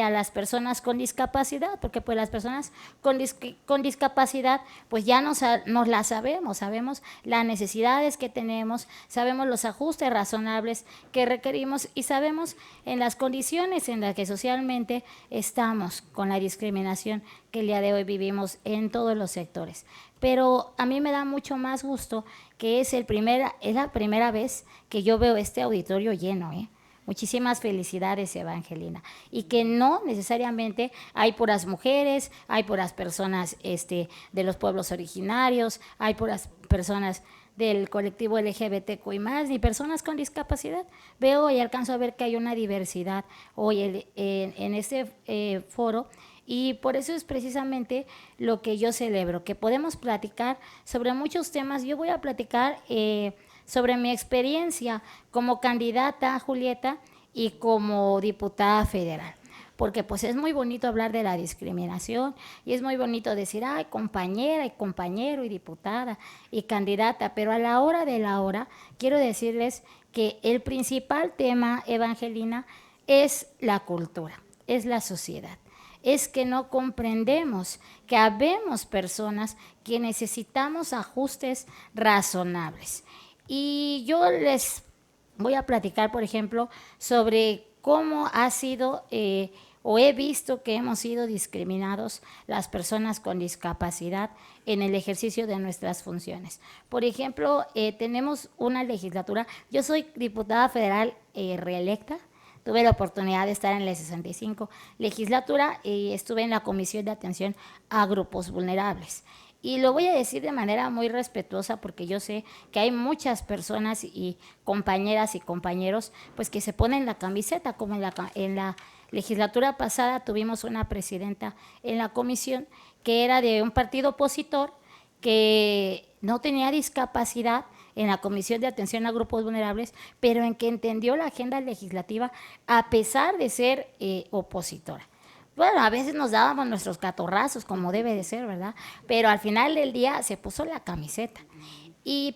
a las personas con discapacidad, porque pues las personas con discapacidad pues ya nos las sabemos las necesidades que tenemos, sabemos los ajustes razonables que requerimos y sabemos en las condiciones en las que socialmente estamos con la discriminación que el día de hoy vivimos en todos los sectores. Pero a mí me da mucho más gusto que es la primera vez que yo veo este auditorio lleno, Muchísimas felicidades, Evangelina. Y que no necesariamente hay puras mujeres, hay puras personas de los pueblos originarios, hay puras personas del colectivo LGBTQI+, ni personas con discapacidad. Veo y alcanzo a ver que hay una diversidad hoy en este foro, y por eso es precisamente lo que yo celebro, que podemos platicar sobre muchos temas. Yo voy a platicar sobre mi experiencia como candidata, Julieta, y como diputada federal, porque pues es muy bonito hablar de la discriminación y es muy bonito decir, ay, compañera y compañero y diputada y candidata, pero a la hora de la hora quiero decirles que el principal tema, Evangelina, es la cultura, es la sociedad. Es que no comprendemos que habemos personas que necesitamos ajustes razonables. Y yo les voy a platicar, por ejemplo, sobre cómo ha sido o he visto que hemos sido discriminados las personas con discapacidad en el ejercicio de nuestras funciones. Por ejemplo, tenemos una legislatura, yo soy diputada federal reelecta. Tuve la oportunidad de estar en la 65 legislatura y estuve en la Comisión de Atención a Grupos Vulnerables. Y lo voy a decir de manera muy respetuosa porque yo sé que hay muchas personas y compañeras y compañeros pues que se ponen la camiseta, como en la legislatura pasada tuvimos una presidenta en la comisión que era de un partido opositor que no tenía discapacidad en la Comisión de Atención a Grupos Vulnerables, pero en que entendió la agenda legislativa a pesar de ser opositora. Bueno, a veces nos dábamos nuestros catorrazos, como debe de ser, ¿verdad? Pero al final del día se puso la camiseta. Y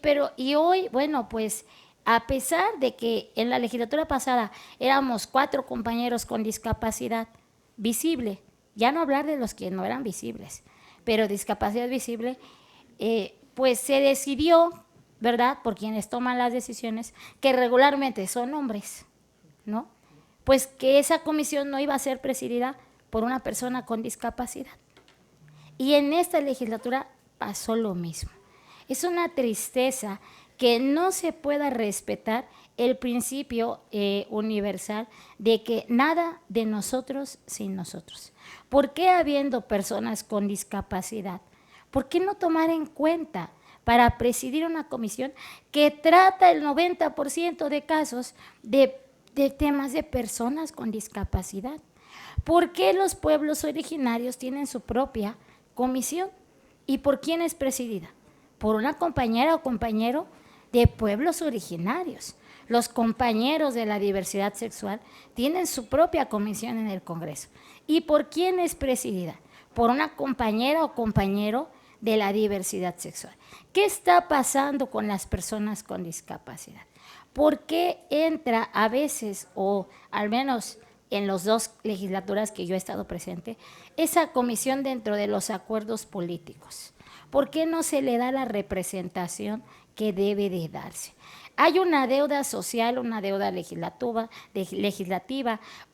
hoy, bueno, pues a pesar de que en la legislatura pasada éramos 4 compañeros con discapacidad visible, ya no hablar de los que no eran visibles, pero discapacidad visible, pues se decidió, ¿verdad?, por quienes toman las decisiones, que regularmente son hombres, ¿no? Pues que esa comisión no iba a ser presidida por una persona con discapacidad. Y en esta legislatura pasó lo mismo. Es una tristeza que no se pueda respetar el principio universal de que nada de nosotros sin nosotros. ¿Por qué habiendo personas con discapacidad? ¿Por qué no tomar en cuenta para presidir una comisión que trata el 90% de casos de temas de personas con discapacidad? ¿Por qué los pueblos originarios tienen su propia comisión? ¿Y por quién es presidida? Por una compañera o compañero de pueblos originarios. Los compañeros de la diversidad sexual tienen su propia comisión en el Congreso. ¿Y por quién es presidida? Por una compañera o compañero de la diversidad sexual. ¿Qué está pasando con las personas con discapacidad? ¿Por qué entra a veces, o al menos en las 2 legislaturas que yo he estado presente, esa comisión dentro de los acuerdos políticos? ¿Por qué no se le da la representación que debe de darse? Hay una deuda social, una deuda legislativa,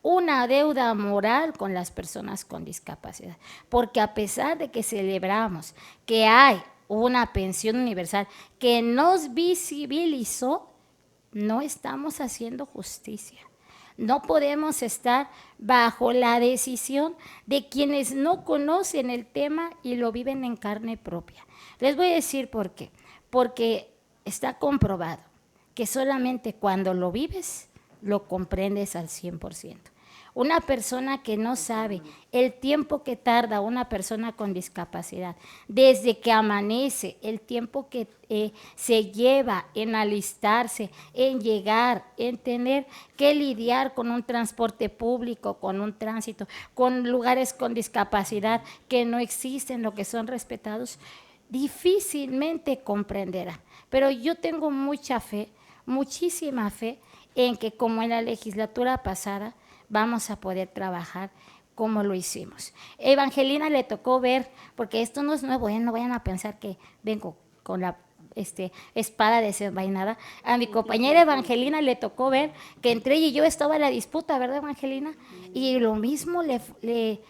una deuda moral con las personas con discapacidad, porque a pesar de que celebramos que hay una pensión universal que nos visibilizó, no estamos haciendo justicia. No podemos estar bajo la decisión de quienes no conocen el tema y lo viven en carne propia. Les voy a decir por qué. Porque está comprobado que solamente cuando lo vives, lo comprendes al 100%. Una persona que no sabe el tiempo que tarda una persona con discapacidad, desde que amanece, el tiempo que se lleva en alistarse, en llegar, en tener que lidiar con un transporte público, con un tránsito, con lugares con discapacidad que no existen, lo que son respetados, difícilmente comprenderá. Pero yo tengo mucha fe, muchísima fe, en que como en la legislatura pasada, vamos a poder trabajar como lo hicimos. Evangelina le tocó ver, porque esto no es nuevo, no vayan a pensar que vengo con la espada desenvainada. A mi compañera Evangelina le tocó ver que entre ella y yo estaba en la disputa, ¿verdad, Evangelina? Y lo mismo le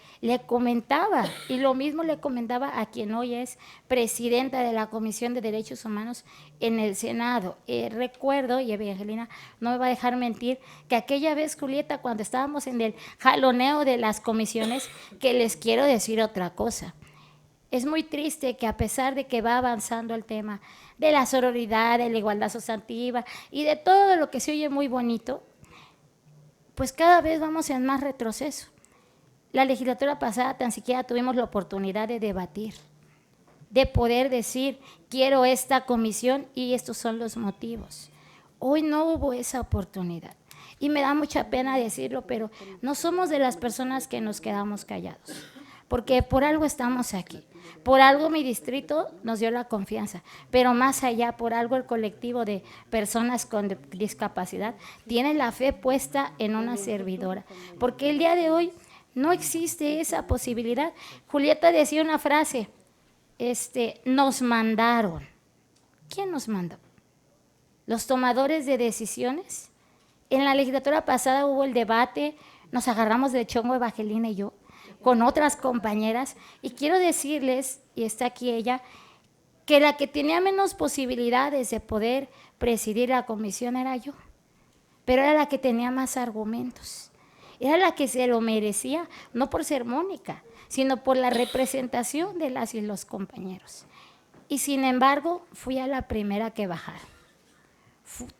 comentaba, y lo mismo le comentaba a quien hoy es presidenta de la Comisión de Derechos Humanos en el Senado. Recuerdo, y Evangelina no me va a dejar mentir, que aquella vez, Julieta, cuando estábamos en el jaloneo de las comisiones, que les quiero decir otra cosa. Es muy triste que a pesar de que va avanzando el tema de la sororidad, de la igualdad sustantiva y de todo lo que se oye muy bonito, pues cada vez vamos en más retroceso. La legislatura pasada tan siquiera tuvimos la oportunidad de debatir, de poder decir, quiero esta comisión y estos son los motivos. Hoy no hubo esa oportunidad. Y me da mucha pena decirlo, pero no somos de las personas que nos quedamos callados, porque por algo estamos aquí. Por algo mi distrito nos dio la confianza, pero más allá, por algo el colectivo de personas con discapacidad tiene la fe puesta en una servidora, porque el día de hoy no existe esa posibilidad. Julieta decía una frase, nos mandaron. ¿Quién nos mandó? ¿Los tomadores de decisiones? En la legislatura pasada hubo el debate, nos agarramos de chongo Evangelina y yo, con otras compañeras, y quiero decirles, y está aquí ella, que la que tenía menos posibilidades de poder presidir la comisión era yo, pero era la que tenía más argumentos, era la que se lo merecía, no por ser Mónica, sino por la representación de las y los compañeros. Y sin embargo, fui a la primera que bajar.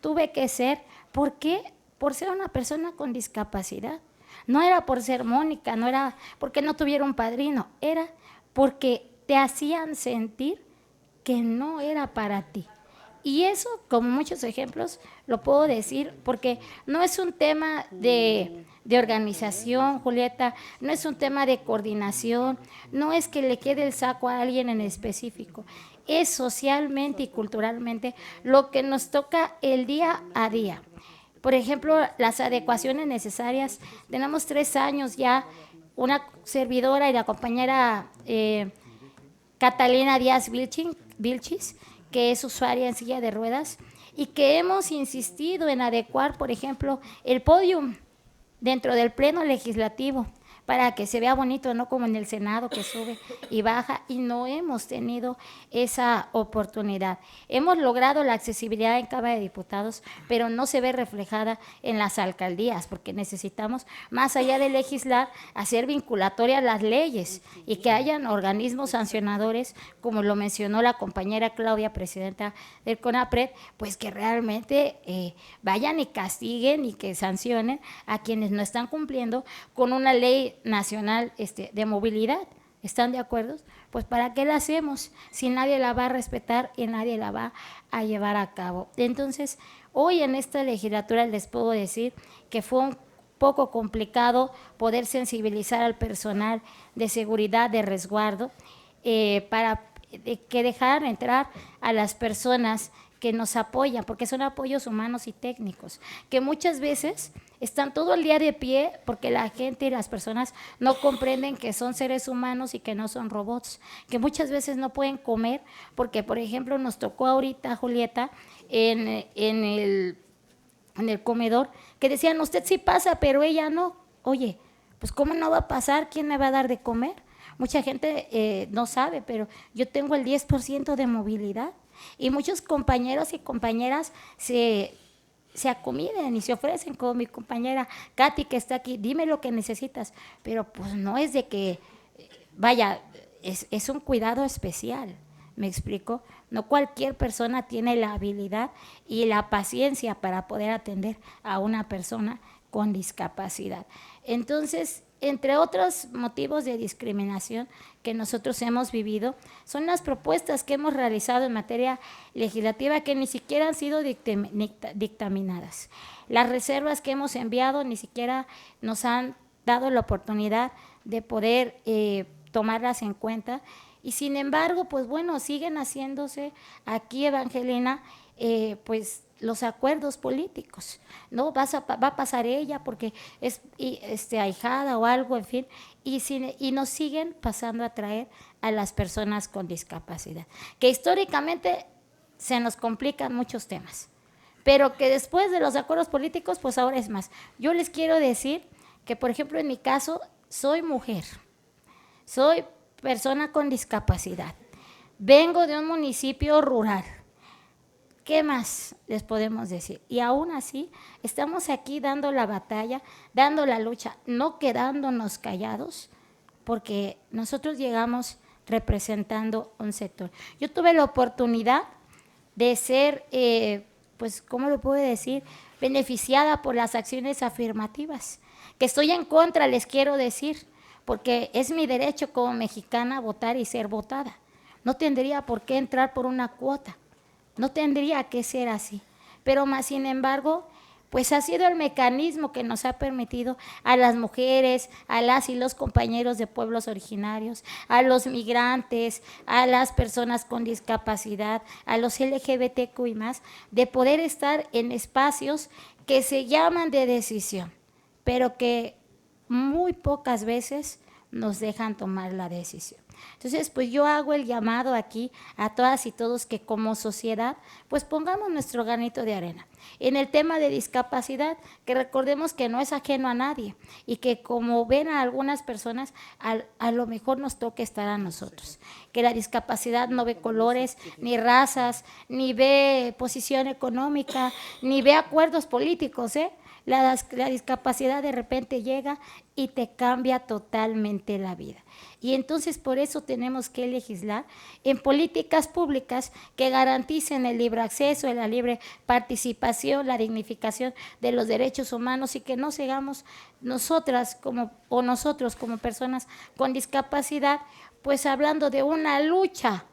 Tuve que ser, ¿por qué? Por ser una persona con discapacidad. No era por ser Mónica, no era porque no tuviera un padrino, era porque te hacían sentir que no era para ti. Y eso, como muchos ejemplos, lo puedo decir porque no es un tema de organización, Julieta, no es un tema de coordinación, no es que le quede el saco a alguien en específico, es socialmente y culturalmente lo que nos toca el día a día. Por ejemplo, las adecuaciones necesarias, tenemos 3 años ya, una servidora y la compañera Catalina Díaz Vilchis, que es usuaria en silla de ruedas, y que hemos insistido en adecuar, por ejemplo, el podium dentro del pleno legislativo para que se vea bonito, no como en el Senado que sube y baja, y no hemos tenido esa oportunidad. Hemos logrado la accesibilidad en Cámara de Diputados, pero no se ve reflejada en las alcaldías, porque necesitamos, más allá de legislar, hacer vinculatorias las leyes y que hayan organismos sancionadores, como lo mencionó la compañera Claudia, presidenta del CONAPRED, pues que realmente vayan y castiguen y que sancionen a quienes no están cumpliendo con una ley nacional de movilidad. ¿Están de acuerdo? Pues ¿para qué la hacemos si nadie la va a respetar y nadie la va a llevar a cabo? Entonces, hoy en esta legislatura les puedo decir que fue un poco complicado poder sensibilizar al personal de seguridad, de resguardo, para que dejaran entrar a las personas que nos apoyan, porque son apoyos humanos y técnicos, que muchas veces están todo el día de pie porque la gente y las personas no comprenden que son seres humanos y que no son robots, que muchas veces no pueden comer porque, por ejemplo, nos tocó ahorita, Julieta, en el comedor, que decían, usted sí pasa, pero ella no. Oye, pues ¿cómo no va a pasar? ¿Quién me va a dar de comer? Mucha gente no sabe, pero yo tengo el 10% de movilidad y muchos compañeros y compañeras se acomiden y se ofrecen, como mi compañera Katy que está aquí, dime lo que necesitas, pero pues no es de que, vaya, es un cuidado especial, ¿me explico? No cualquier persona tiene la habilidad y la paciencia para poder atender a una persona con discapacidad. Entonces, entre otros motivos de discriminación que nosotros hemos vivido, son las propuestas que hemos realizado en materia legislativa que ni siquiera han sido dictaminadas. Las reservas que hemos enviado ni siquiera nos han dado la oportunidad de poder tomarlas en cuenta. Y sin embargo, pues bueno, siguen haciéndose aquí, Evangelina, pues los acuerdos políticos, ¿no? Va a pasar ella porque es ahijada o algo, en fin, y nos siguen pasando a traer a las personas con discapacidad, que históricamente se nos complican muchos temas, pero que después de los acuerdos políticos, pues ahora es más. Yo les quiero decir que, por ejemplo, en mi caso, soy mujer, soy persona con discapacidad, vengo de un municipio rural. ¿Qué más les podemos decir? Y aún así, estamos aquí dando la batalla, dando la lucha, no quedándonos callados, porque nosotros llegamos representando un sector. Yo tuve la oportunidad de ser, pues, ¿cómo lo puedo decir?, beneficiada por las acciones afirmativas, que estoy en contra, les quiero decir, porque es mi derecho como mexicana votar y ser votada. No tendría por qué entrar por una cuota. No tendría que ser así, pero más sin embargo, pues ha sido el mecanismo que nos ha permitido a las mujeres, a las y los compañeros de pueblos originarios, a los migrantes, a las personas con discapacidad, a los LGBTQ y más, de poder estar en espacios que se llaman de decisión, pero que muy pocas veces nos dejan tomar la decisión. Entonces, pues yo hago el llamado aquí a todas y todos que como sociedad, pues pongamos nuestro granito de arena. En el tema de discapacidad, que recordemos que no es ajeno a nadie y que como ven a algunas personas, a lo mejor nos toca estar a nosotros. Que la discapacidad no ve colores, ni razas, ni ve posición económica, ni ve acuerdos políticos, ¿eh? La discapacidad de repente llega y te cambia totalmente la vida. Y entonces por eso tenemos que legislar en políticas públicas que garanticen el libre acceso, la libre participación, la dignificación de los derechos humanos y que no sigamos nosotros como personas con discapacidad, pues hablando de una lucha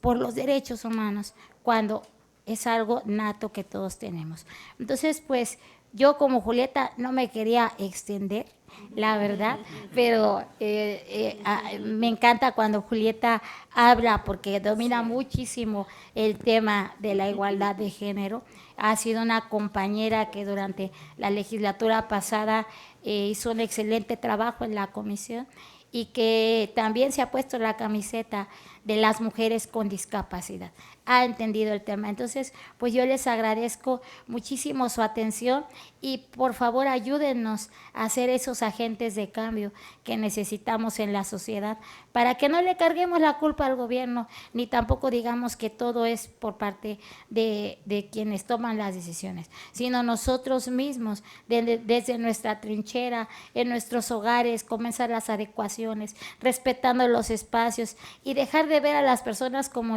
por los derechos humanos, cuando es algo nato que todos tenemos. Entonces, pues, yo como Julieta no me quería extender, la verdad, pero me encanta cuando Julieta habla porque domina muchísimo el tema de la igualdad de género. Ha sido una compañera que durante la legislatura pasada hizo un excelente trabajo en la comisión y que también se ha puesto la camiseta de las mujeres con discapacidad. Ha entendido el tema. Entonces, pues yo les agradezco muchísimo su atención y por favor ayúdennos a ser esos agentes de cambio que necesitamos en la sociedad para que no le carguemos la culpa al gobierno, ni tampoco digamos que todo es por parte de quienes toman las decisiones, sino nosotros mismos, desde nuestra trinchera, en nuestros hogares, comenzar las adecuaciones, respetando los espacios y dejar de ver a las personas como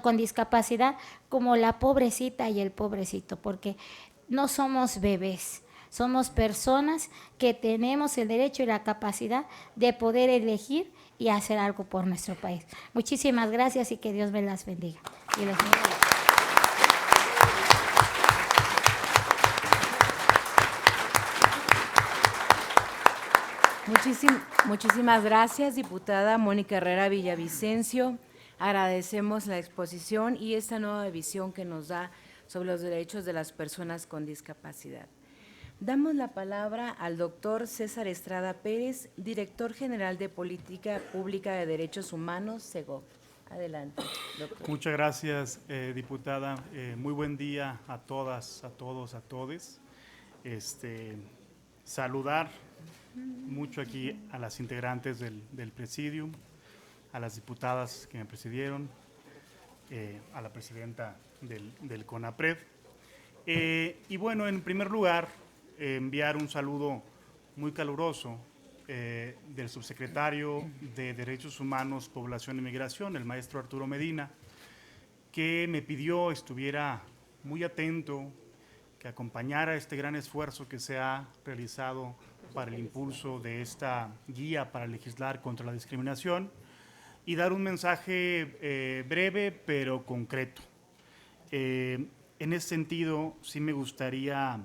con discapacidad como la pobrecita y el pobrecito, porque no somos bebés, somos personas que tenemos el derecho y la capacidad de poder elegir y hacer algo por nuestro país. Muchísimas gracias y que Dios me las bendiga. Y los bendiga. Muchísimas gracias, diputada Mónica Herrera Villavicencio. Agradecemos la exposición y esta nueva visión que nos da sobre los derechos de las personas con discapacidad. Damos la palabra al doctor César Estrada Pérez, director general de Política Pública de Derechos Humanos, SEGOV. Adelante, doctor. Muchas gracias, diputada. Muy buen día a todas, a todos, a todes. Saludar mucho aquí a las integrantes del presidium, a las diputadas que me presidieron, a la presidenta del CONAPRED. Y bueno, en primer lugar, enviar un saludo muy caluroso del subsecretario de Derechos Humanos, Población y Migración, el maestro Arturo Medina, que me pidió estuviera muy atento, que acompañara este gran esfuerzo que se ha realizado para el impulso de esta guía para legislar contra la discriminación y dar un mensaje breve pero concreto. En ese sentido, sí me gustaría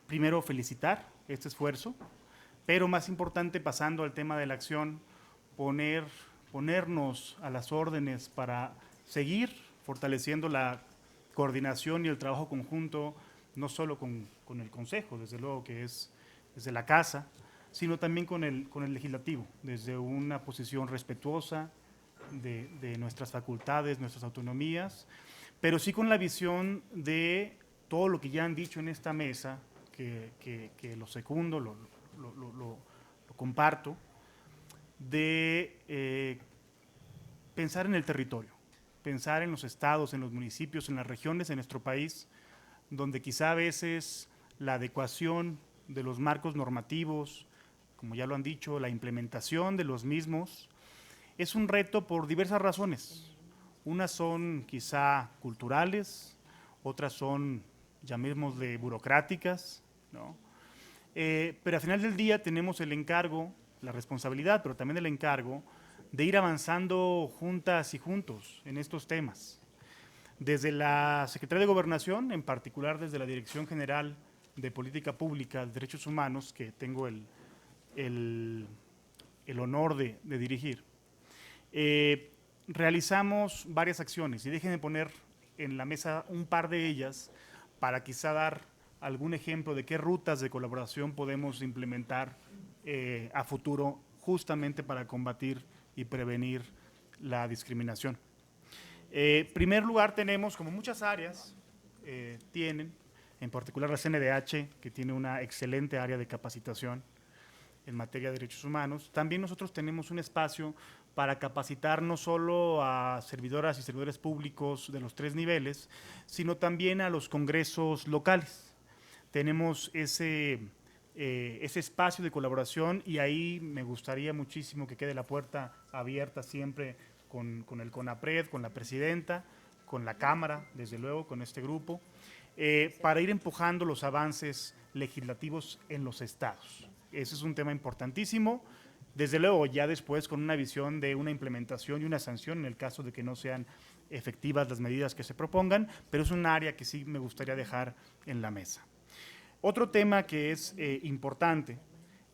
primero felicitar este esfuerzo, pero más importante, pasando al tema de la acción, ponernos a las órdenes para seguir fortaleciendo la coordinación y el trabajo conjunto, no solo con el Consejo, desde luego que es desde la Casa, sino también con el Legislativo, desde una posición respetuosa de nuestras facultades, nuestras autonomías, pero sí con la visión de todo lo que ya han dicho en esta mesa, que lo secundo, lo comparto, de pensar en el territorio, pensar en los estados, en los municipios, en las regiones de nuestro país, donde quizá a veces la adecuación de los marcos normativos, como ya lo han dicho, la implementación de los mismos, es un reto por diversas razones. Unas son quizá culturales, otras son, llamémosle, burocráticas, ¿no? Pero al final del día tenemos el encargo, la responsabilidad, pero también el encargo de ir avanzando juntas y juntos en estos temas. Desde la Secretaría de Gobernación, en particular desde la Dirección General de Política Pública de Derechos Humanos, que tengo el honor de dirigir, realizamos varias acciones y déjenme poner en la mesa un par de ellas para quizá dar algún ejemplo de qué rutas de colaboración podemos implementar a futuro justamente para combatir y prevenir la discriminación. En primer lugar tenemos, como muchas áreas tienen, en particular la CNDH, que tiene una excelente área de capacitación en materia de derechos humanos, también nosotros tenemos un espacio para capacitar no solo a servidoras y servidores públicos de los 3 niveles, sino también a los congresos locales. Tenemos ese espacio de colaboración y ahí me gustaría muchísimo que quede la puerta abierta siempre con el CONAPRED, con la presidenta, con la Cámara, desde luego, con este grupo, para ir empujando los avances legislativos en los estados. Ese es un tema importantísimo. Desde luego, ya después con una visión de una implementación y una sanción en el caso de que no sean efectivas las medidas que se propongan, pero es un área que sí me gustaría dejar en la mesa. Otro tema que es importante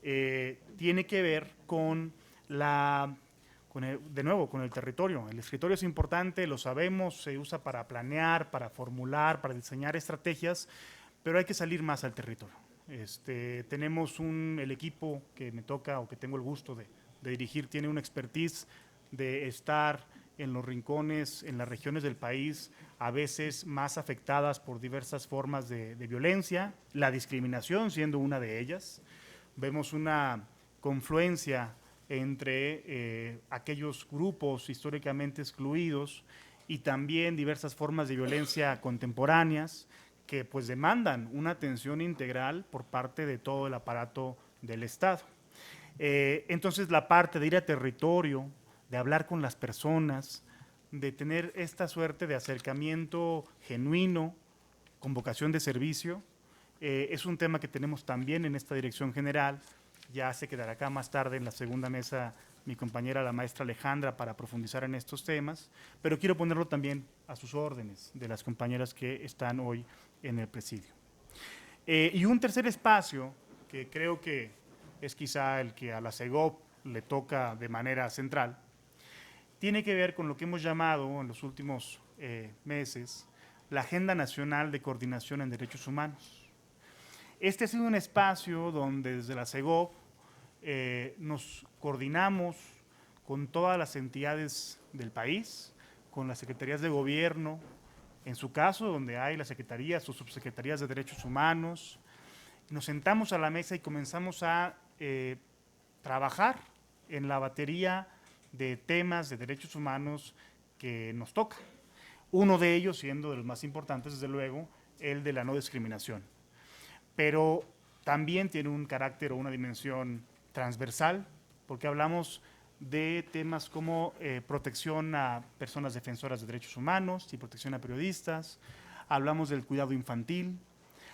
tiene que ver con de nuevo, con el territorio. El territorio es importante, lo sabemos, se usa para planear, para formular, para diseñar estrategias, pero hay que salir más al territorio. Tenemos el equipo que me toca o que tengo el gusto de dirigir, tiene una expertise de estar en los rincones, en las regiones del país, a veces más afectadas por diversas formas de violencia, la discriminación siendo una de ellas. Vemos una confluencia entre aquellos grupos históricamente excluidos y también diversas formas de violencia contemporáneas que pues demandan una atención integral por parte de todo el aparato del Estado. Entonces la parte de ir a territorio, de hablar con las personas, de tener esta suerte de acercamiento genuino, con vocación de servicio, es un tema que tenemos también en esta dirección general. Ya se quedará acá más tarde en la segunda mesa mi compañera, la maestra Alejandra, para profundizar en estos temas, pero quiero ponerlo también a sus órdenes de las compañeras que están hoy en el presidio. Y un tercer espacio, que creo que es quizá el que a la CEGOP le toca de manera central, tiene que ver con lo que hemos llamado en los últimos meses la Agenda Nacional de Coordinación en Derechos Humanos. Este ha sido un espacio donde desde la CEGOP nos coordinamos con todas las entidades del país, con las secretarías de gobierno, en su caso donde hay las secretarías o subsecretarías de Derechos Humanos. Nos sentamos a la mesa y comenzamos a trabajar en la batería de temas de derechos humanos que nos toca. Uno de ellos siendo de los más importantes, desde luego, el de la no discriminación. Pero también tiene un carácter o una dimensión transversal, porque hablamos de temas como protección a personas defensoras de derechos humanos y protección a periodistas, hablamos del cuidado infantil,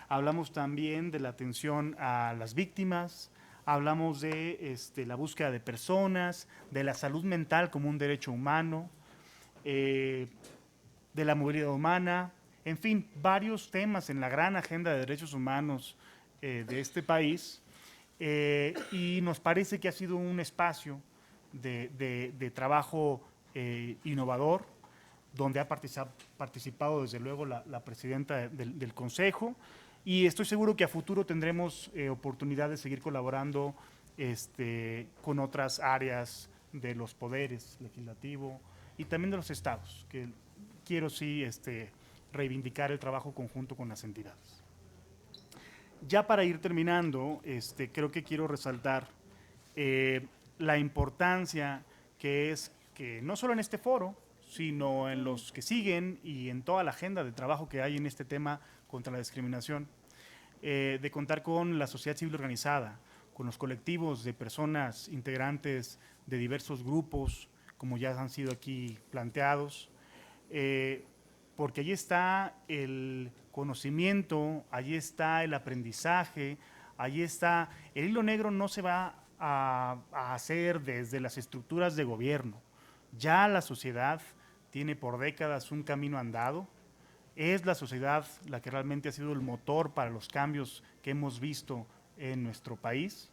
hablamos también de la atención a las víctimas, hablamos de la búsqueda de personas, de la salud mental como un derecho humano, de la movilidad humana, en fin, varios temas en la gran agenda de derechos humanos de este país, y nos parece que ha sido un espacio de trabajo innovador, donde ha participado desde luego la presidenta del Consejo, y estoy seguro que a futuro tendremos oportunidad de seguir colaborando con otras áreas de los poderes, legislativo y también de los estados, que quiero sí reivindicar el trabajo conjunto con las entidades. Ya para ir terminando, creo que quiero resaltar la importancia que es que no solo en este foro, sino en los que siguen y en toda la agenda de trabajo que hay en este tema contra la discriminación, de contar con la sociedad civil organizada, con los colectivos de personas integrantes de diversos grupos, como ya han sido aquí planteados, porque allí está el conocimiento, allí está el aprendizaje, allí está, el hilo negro no se va a hacer desde las estructuras de gobierno, ya la sociedad tiene por décadas un camino andado, es la sociedad la que realmente ha sido el motor para los cambios que hemos visto en nuestro país,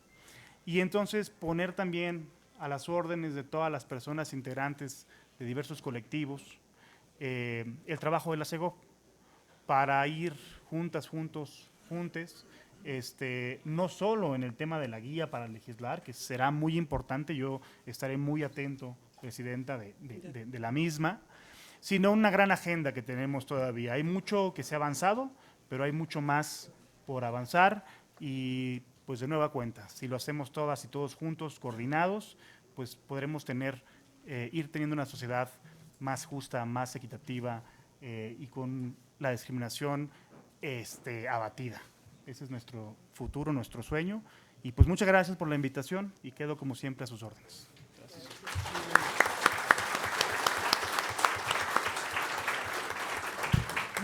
y entonces poner también a las órdenes de todas las personas integrantes de diversos colectivos el trabajo de la CEGOP para ir juntas, juntos, juntes, no solo en el tema de la guía para legislar, que será muy importante, yo estaré muy atento, presidenta, de la misma, sino una gran agenda que tenemos todavía. Hay mucho que se ha avanzado, pero hay mucho más por avanzar y pues de nueva cuenta, si lo hacemos todas y todos juntos, coordinados, pues podremos ir teniendo una sociedad más justa, más equitativa y con la discriminación abatida. Ese es nuestro futuro, nuestro sueño. Y pues muchas gracias por la invitación y quedo como siempre a sus órdenes. Gracias.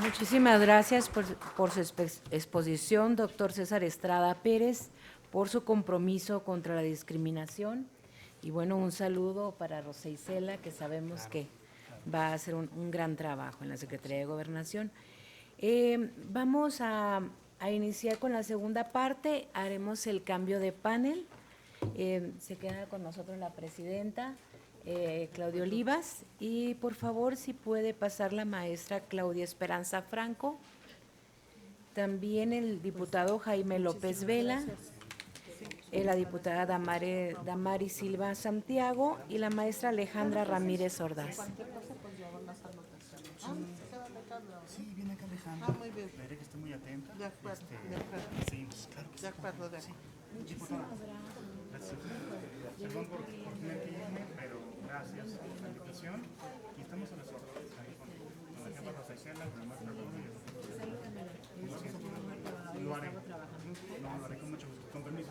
Muchísimas gracias por su exposición, doctor César Estrada Pérez, por su compromiso contra la discriminación Y bueno, un saludo para Rosa Isela, que sabemos que va a hacer un gran trabajo en la Secretaría de Gobernación. Vamos a iniciar con la segunda parte, haremos el cambio de panel. Se queda con nosotros la presidenta, Claudia Olivas, y por favor, si puede pasar la maestra Claudia Esperanza Franco, también el diputado Jaime López Vela, la diputada Damari Silva Santiago y la maestra Alejandra Ramírez Ordaz. Sí, viene acá Alejandro. Muy bien. Le diré que esté muy atenta. De acuerdo, de acuerdo. Sí, pues, claro que sí. De acuerdo, de acuerdo. Diputada. Gracias. Perdón por tener que irme, pero gracias por la invitación. Y estamos a las órdenes ahí con la jefa Rosa Isela, con la maestra Claudia. Lo haré. No, lo haré con mucho gusto. Con permiso.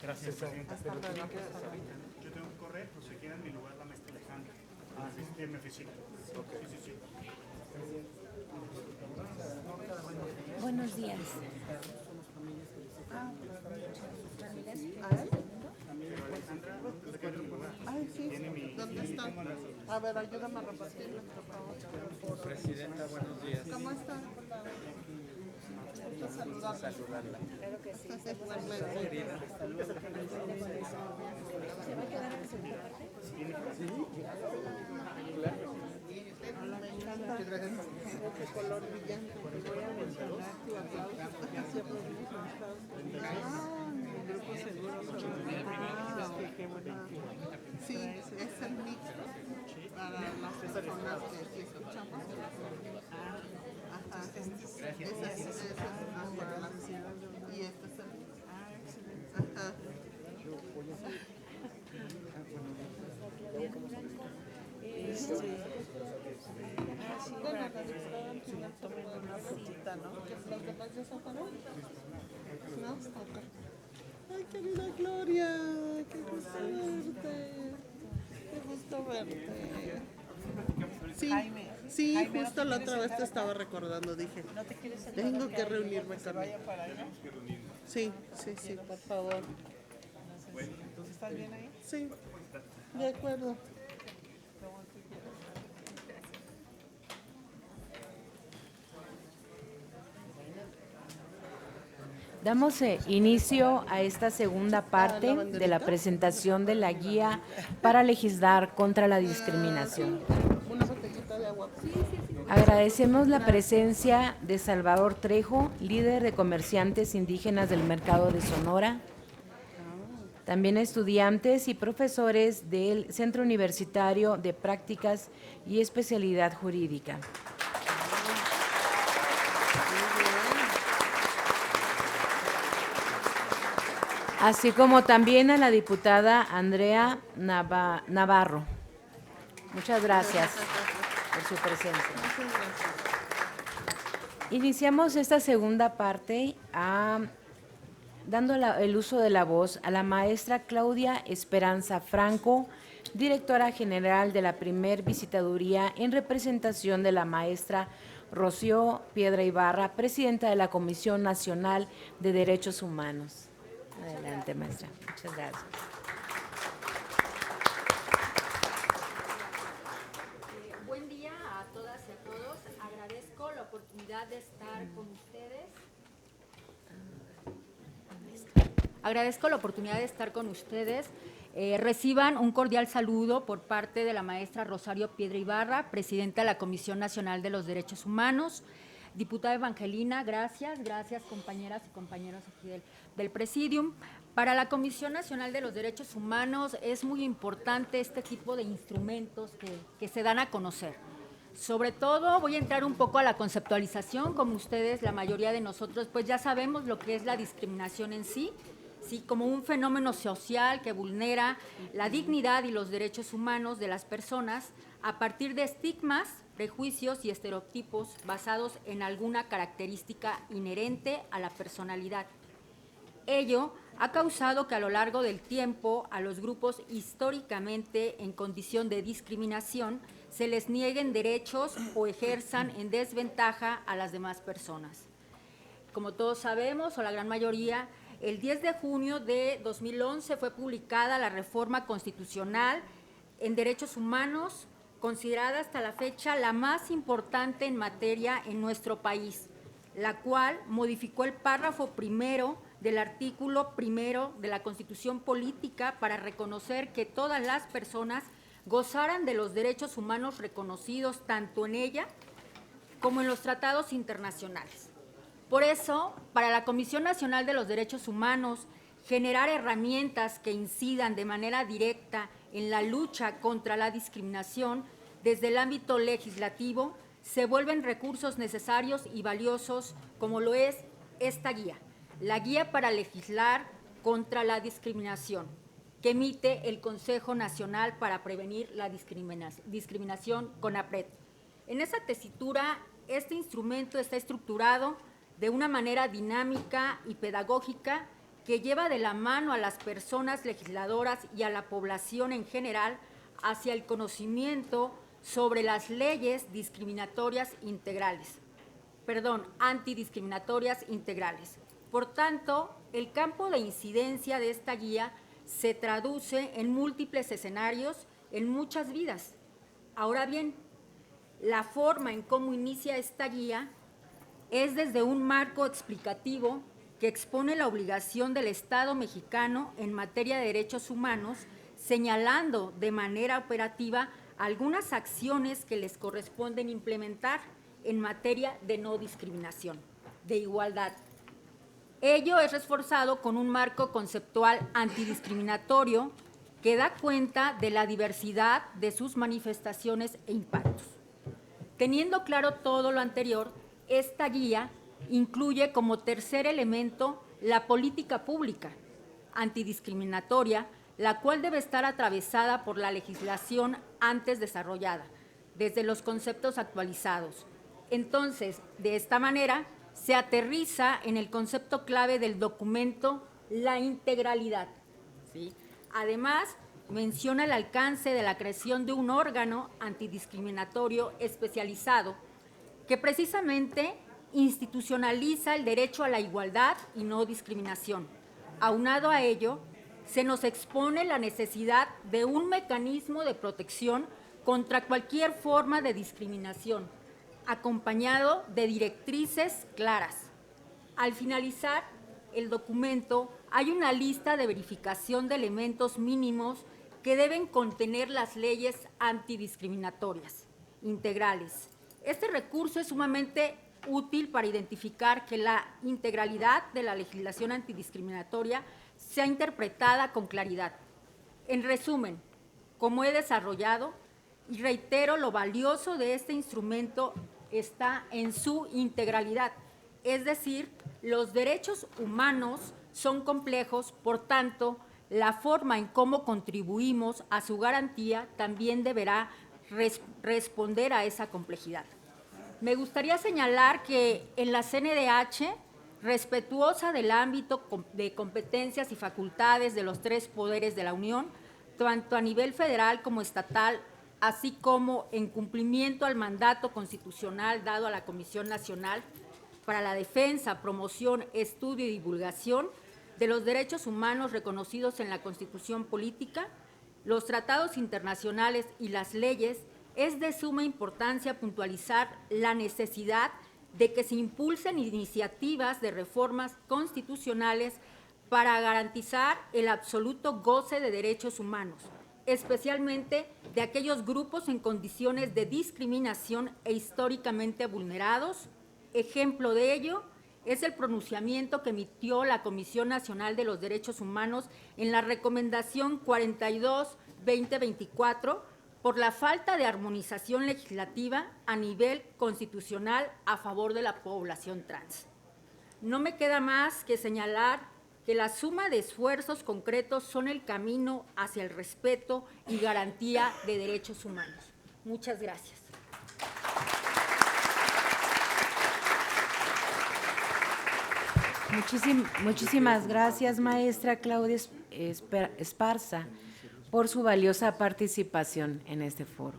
Gracias, presidenta. Yo tengo que correr, pues se queda en mi lugar la maestra Alejandra. En mi oficina. Sí, sí, sí. Buenos días. Ay, sí. ¿Dónde están? A ver, ayúdame a repartirles, por favor. Presidenta, buenos días. ¿Cómo están? Gusto saludarla. Claro que sí. Me encanta el color brillante. Grupo Seguro. Sí, es el mixto para las personas que sí escuchamos. Ajá. Ese es y este es el. Ajá. Bueno, la diputada al final tomó una fotita, ¿no? ¿Los demás ya se fueron? No, ok. Ay, querida Gloria, qué gusto verte. Qué gusto verte. Sí, sí, justo la otra vez te estaba recordando, dije, tengo que reunirme con él. Sí, sí, sí, por favor. ¿Entonces estás bien ahí? Sí, de acuerdo. Damos inicio a esta segunda parte de la presentación de la guía para legislar contra la discriminación. Una botellita de agua. Agradecemos la presencia de Salvador Trejo, líder de comerciantes indígenas del mercado de Sonora, también estudiantes y profesores del Centro Universitario de Prácticas y Especialidad Jurídica. Así como también a la diputada Andrea Navarro. Muchas gracias por su presencia. Iniciamos esta segunda parte dando el uso de la voz a la maestra Claudia Esperanza Franco, directora general de la primer visitaduría en representación de la maestra Rocío Piedra Ibarra, presidenta de la Comisión Nacional de Derechos Humanos. Adelante, maestra. Muchas gracias. Buen día a todas y a todos. Agradezco la oportunidad de estar con ustedes. Reciban un cordial saludo por parte de la maestra Rosario Piedra Ibarra, presidenta de la Comisión Nacional de los Derechos Humanos. Diputada Evangelina, gracias compañeras y compañeros aquí del Presidium. Para la Comisión Nacional de los Derechos Humanos es muy importante este tipo de instrumentos que se dan a conocer. Sobre todo voy a entrar un poco a la conceptualización, como ustedes, la mayoría de nosotros, pues ya sabemos lo que es la discriminación en sí, como un fenómeno social que vulnera la dignidad y los derechos humanos de las personas a partir de estigmas, prejuicios y estereotipos basados en alguna característica inherente a la personalidad. Ello ha causado que a lo largo del tiempo a los grupos históricamente en condición de discriminación se les nieguen derechos o ejerzan en desventaja a las demás personas. Como todos sabemos, o la gran mayoría, el 10 de junio de 2011 fue publicada la reforma constitucional en derechos humanos, considerada hasta la fecha la más importante en materia en nuestro país, la cual modificó el párrafo primero del artículo primero de la Constitución Política para reconocer que todas las personas gozaran de los derechos humanos reconocidos tanto en ella como en los tratados internacionales. Por eso, para la Comisión Nacional de los Derechos Humanos, generar herramientas que incidan de manera directa en la lucha contra la discriminación desde el ámbito legislativo se vuelven recursos necesarios y valiosos, como lo es esta guía, la Guía para Legislar contra la Discriminación, que emite el Consejo Nacional para Prevenir la Discriminación, CONAPRED. En esa tesitura, este instrumento está estructurado de una manera dinámica y pedagógica que lleva de la mano a las personas legisladoras y a la población en general hacia el conocimiento sobre las leyes antidiscriminatorias integrales. Por tanto, el campo de incidencia de esta guía se traduce en múltiples escenarios, en muchas vidas. Ahora bien, la forma en cómo inicia esta guía es desde un marco explicativo que expone la obligación del Estado mexicano en materia de derechos humanos, señalando de manera operativa algunas acciones que les corresponden implementar en materia de no discriminación, de igualdad. Ello es reforzado con un marco conceptual antidiscriminatorio que da cuenta de la diversidad de sus manifestaciones e impactos. Teniendo claro todo lo anterior, esta guía incluye como tercer elemento la política pública antidiscriminatoria, la cual debe estar atravesada por la legislación antes desarrollada, desde los conceptos actualizados. Entonces, de esta manera, se aterriza en el concepto clave del documento, la integralidad, ¿sí? Además, menciona el alcance de la creación de un órgano antidiscriminatorio especializado que precisamente institucionaliza el derecho a la igualdad y no discriminación. Aunado a ello, se nos expone la necesidad de un mecanismo de protección contra cualquier forma de discriminación, acompañado de directrices claras. Al finalizar el documento, hay una lista de verificación de elementos mínimos que deben contener las leyes antidiscriminatorias integrales. Este recurso es sumamente útil para identificar que la integralidad de la legislación antidiscriminatoria sea interpretada con claridad. En resumen, como he desarrollado y reitero, lo valioso de este instrumento está en su integralidad, es decir, los derechos humanos son complejos, por tanto, la forma en cómo contribuimos a su garantía también deberá responder a esa complejidad. Me gustaría señalar que en la CNDH, respetuosa del ámbito de competencias y facultades de los tres poderes de la Unión, tanto a nivel federal como estatal, así como en cumplimiento al mandato constitucional dado a la Comisión Nacional para la Defensa, Promoción, Estudio y Divulgación de los Derechos Humanos reconocidos en la Constitución Política, los tratados internacionales y las leyes, es de suma importancia puntualizar la necesidad de que se impulsen iniciativas de reformas constitucionales para garantizar el absoluto goce de derechos humanos, especialmente de aquellos grupos en condiciones de discriminación e históricamente vulnerados. Ejemplo de ello es el pronunciamiento que emitió la Comisión Nacional de los Derechos Humanos en la Recomendación 42-2024 por la falta de armonización legislativa a nivel constitucional a favor de la población trans. No me queda más que señalar que la suma de esfuerzos concretos son el camino hacia el respeto y garantía de derechos humanos. Muchas gracias. Muchísimas gracias, maestra Claudia Esparza, por su valiosa participación en este foro.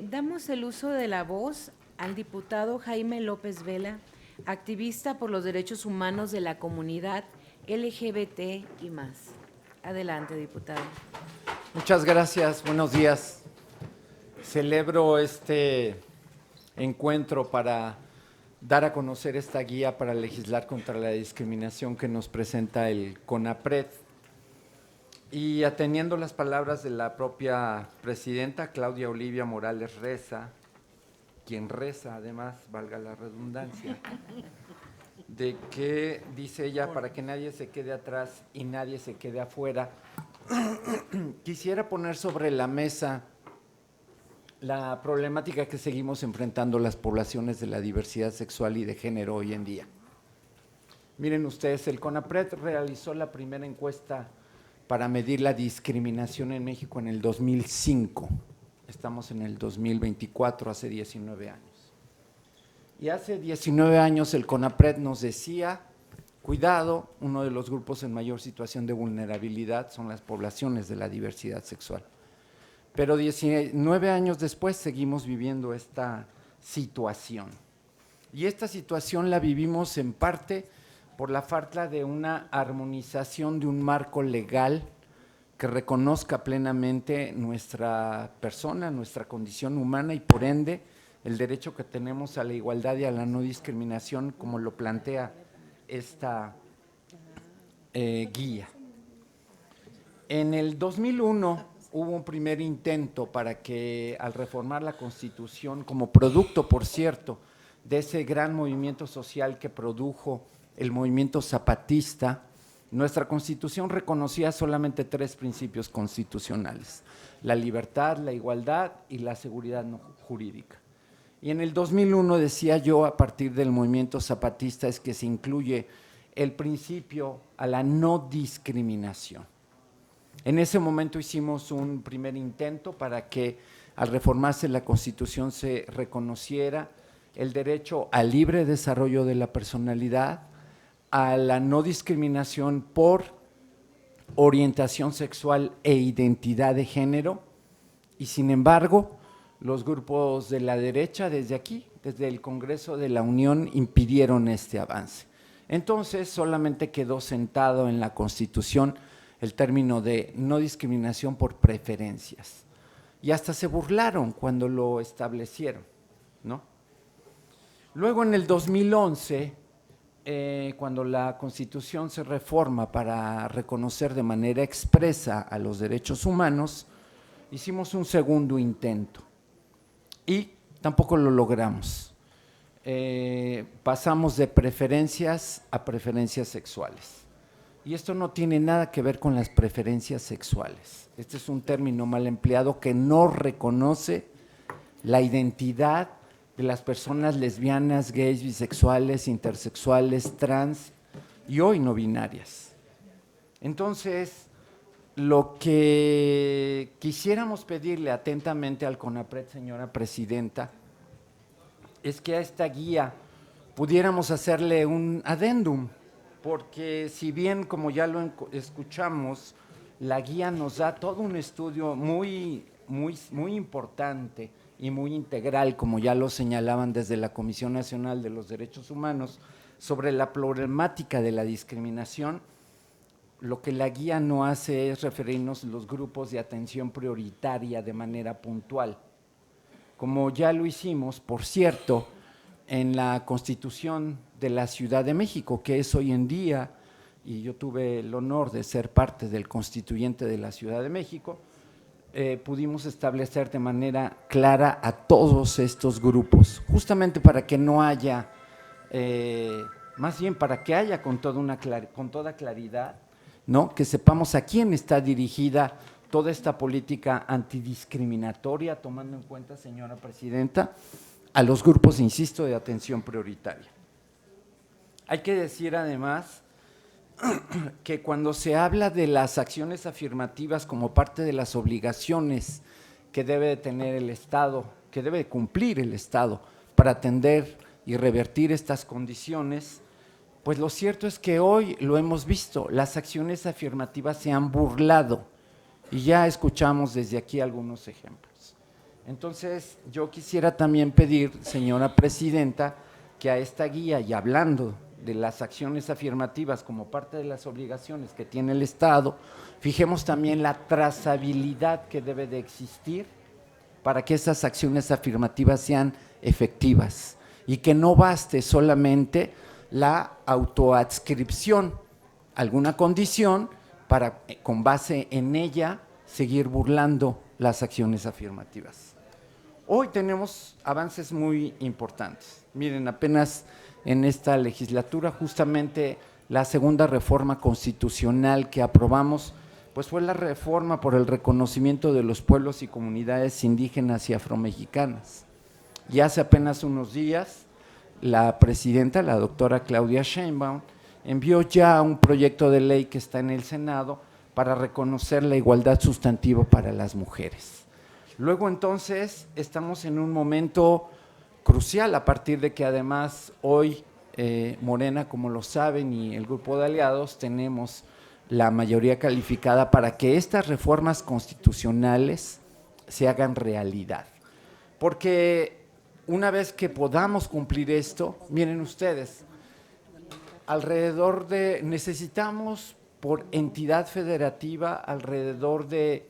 Damos el uso de la voz al diputado Jaime López Vela, activista por los derechos humanos de la comunidad LGBT y más. Adelante, diputado. Muchas gracias, buenos días. Celebro este encuentro para dar a conocer esta guía para legislar contra la discriminación que nos presenta el CONAPRED. Y atendiendo las palabras de la propia presidenta, Claudia Olivia Morales Reza, quien reza además, valga la redundancia, de que, dice ella, para que nadie se quede atrás y nadie se quede afuera, quisiera poner sobre la mesa la problemática que seguimos enfrentando las poblaciones de la diversidad sexual y de género hoy en día. Miren ustedes, el CONAPRED realizó la primera encuesta para medir la discriminación en México en el 2005. Estamos en el 2024, hace 19 años. Y hace 19 años el CONAPRED nos decía, cuidado, uno de los grupos en mayor situación de vulnerabilidad son las poblaciones de la diversidad sexual. Pero 19 años después seguimos viviendo esta situación. Y esta situación la vivimos en parte por la falta de una armonización de un marco legal que reconozca plenamente nuestra persona, nuestra condición humana y por ende el derecho que tenemos a la igualdad y a la no discriminación como lo plantea esta guía. En el 2001 hubo un primer intento para que al reformar la Constitución, como producto, por cierto, de ese gran movimiento social que produjo el movimiento zapatista, nuestra Constitución reconocía solamente 3 principios constitucionales: la libertad, la igualdad y la seguridad jurídica. Y en el 2001 decía yo, a partir del movimiento zapatista, es que se incluye el principio a la no discriminación. En ese momento hicimos un primer intento para que al reformarse la Constitución se reconociera el derecho al libre desarrollo de la personalidad, a la no discriminación por orientación sexual e identidad de género, y sin embargo, los grupos de la derecha desde aquí, desde el Congreso de la Unión, impidieron este avance. Entonces, solamente quedó sentado en la Constitución el término de no discriminación por preferencias. Y hasta se burlaron cuando lo establecieron, ¿no? Luego, en el 2011, cuando la Constitución se reforma para reconocer de manera expresa a los derechos humanos, hicimos un segundo intento y tampoco lo logramos. Pasamos de preferencias a preferencias sexuales. Y esto no tiene nada que ver con las preferencias sexuales. Este es un término mal empleado que no reconoce la identidad de las personas lesbianas, gays, bisexuales, intersexuales, trans y hoy no binarias. Entonces, lo que quisiéramos pedirle atentamente al CONAPRED, señora presidenta, es que a esta guía pudiéramos hacerle un adendum, porque si bien, como ya lo escuchamos, la guía nos da todo un estudio muy importante y muy integral, como ya lo señalaban desde la Comisión Nacional de los Derechos Humanos, sobre la problemática de la discriminación, lo que la guía no hace es referirnos a los grupos de atención prioritaria de manera puntual. Como ya lo hicimos, por cierto, en la Constitución de la Ciudad de México, que es hoy en día, y yo tuve el honor de ser parte del constituyente de la Ciudad de México, pudimos establecer de manera clara a todos estos grupos, justamente para que no haya, más bien para que haya con toda claridad, ¿no?, que sepamos a quién está dirigida toda esta política antidiscriminatoria, tomando en cuenta, señora presidenta, a los grupos, insisto, de atención prioritaria. Hay que decir además que cuando se habla de las acciones afirmativas como parte de las obligaciones que debe de tener el Estado, que debe de cumplir el Estado para atender y revertir estas condiciones, pues lo cierto es que hoy lo hemos visto, las acciones afirmativas se han burlado y ya escuchamos desde aquí algunos ejemplos. Entonces, yo quisiera también pedir, señora presidenta, que a esta guía, y hablando de las acciones afirmativas como parte de las obligaciones que tiene el Estado, fijemos también la trazabilidad que debe de existir para que esas acciones afirmativas sean efectivas y que no baste solamente la autoadscripción a alguna condición para, con base en ella, seguir burlando las acciones afirmativas. Hoy tenemos avances muy importantes. Miren, apenas en esta legislatura, justamente la segunda reforma constitucional que aprobamos, pues fue la reforma por el reconocimiento de los pueblos y comunidades indígenas y afromexicanas. Y hace apenas unos días, la presidenta, la doctora Claudia Sheinbaum, envió ya un proyecto de ley que está en el Senado para reconocer la igualdad sustantiva para las mujeres. Luego entonces estamos en un momento crucial a partir de que además hoy Morena, como lo saben, y el grupo de aliados tenemos la mayoría calificada para que estas reformas constitucionales se hagan realidad. Porque una vez que podamos cumplir esto, miren ustedes, necesitamos por entidad federativa alrededor de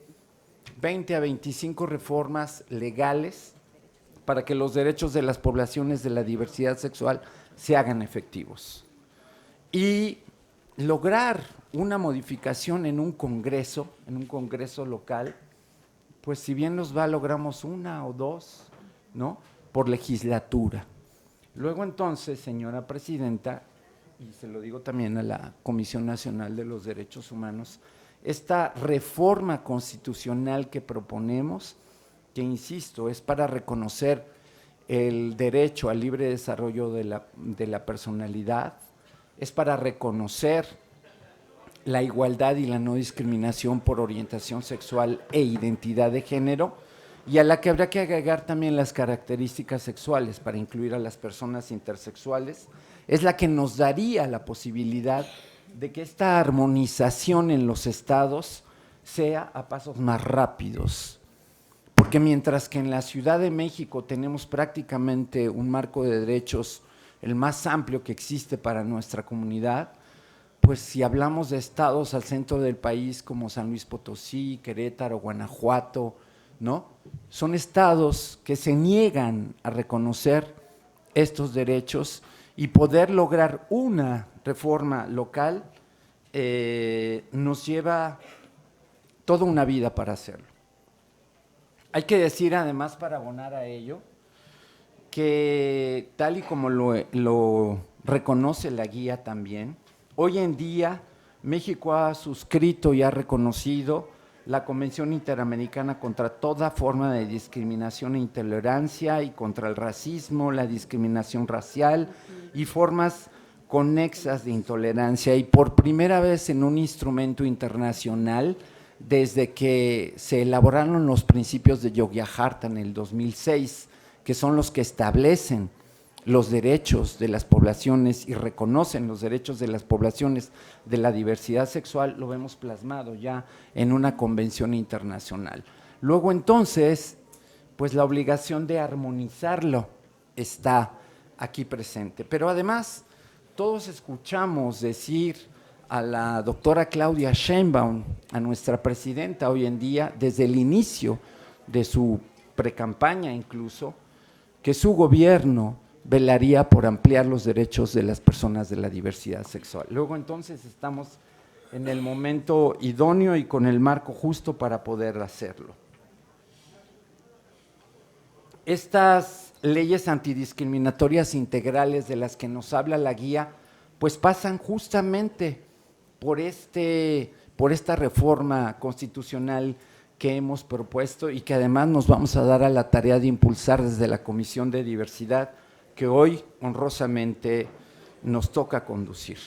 20 a 25 reformas legales para que los derechos de las poblaciones de la diversidad sexual se hagan efectivos. Y lograr una modificación en un congreso local, pues si bien nos va, logramos una o dos, ¿no?, por legislatura. Luego entonces, señora presidenta, y se lo digo también a la Comisión Nacional de los Derechos Humanos, esta reforma constitucional que proponemos, que insisto, es para reconocer el derecho al libre desarrollo de la personalidad, es para reconocer la igualdad y la no discriminación por orientación sexual e identidad de género, y a la que habrá que agregar también las características sexuales para incluir a las personas intersexuales, es la que nos daría la posibilidad de que esta armonización en los estados sea a pasos más rápidos. Porque mientras que en la Ciudad de México tenemos prácticamente un marco de derechos el más amplio que existe para nuestra comunidad, pues si hablamos de estados al centro del país como San Luis Potosí, Querétaro, Guanajuato, ¿no?, son estados que se niegan a reconocer estos derechos, y poder lograr una reforma local nos lleva toda una vida para hacerlo. Hay que decir además, para abonar a ello, que tal y como lo reconoce la guía también, hoy en día México ha suscrito y ha reconocido la Convención Interamericana contra toda forma de discriminación e intolerancia y contra el racismo, la discriminación racial y formas conexas de intolerancia, y por primera vez en un instrumento internacional desde que se elaboraron los principios de Yogyakarta en el 2006, que son los que establecen los derechos de las poblaciones y reconocen los derechos de las poblaciones de la diversidad sexual, lo vemos plasmado ya en una convención internacional. Luego entonces, pues la obligación de armonizarlo está aquí presente. Pero además, todos escuchamos decir a la doctora Claudia Sheinbaum, a nuestra presidenta hoy en día, desde el inicio de su precampaña incluso, que su gobierno velaría por ampliar los derechos de las personas de la diversidad sexual. Luego entonces estamos en el momento idóneo y con el marco justo para poder hacerlo. Estas leyes antidiscriminatorias integrales de las que nos habla la guía, pues pasan justamente por esta reforma constitucional que hemos propuesto y que además nos vamos a dar a la tarea de impulsar desde la Comisión de Diversidad, que hoy honrosamente nos toca conducir.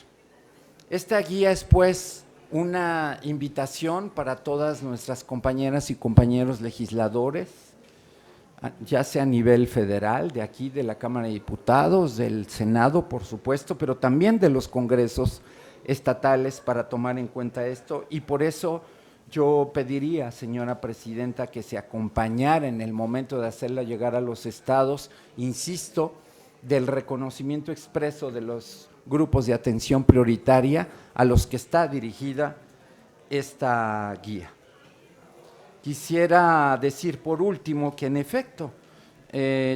Esta guía es pues una invitación para todas nuestras compañeras y compañeros legisladores, ya sea a nivel federal, de aquí de la Cámara de Diputados, del Senado por supuesto, pero también de los congresos estatales, para tomar en cuenta esto, y por eso yo pediría, señora presidenta, que se acompañara en el momento de hacerla llegar a los estados, insisto, del reconocimiento expreso de los grupos de atención prioritaria a los que está dirigida esta guía. Quisiera decir por último que en efecto,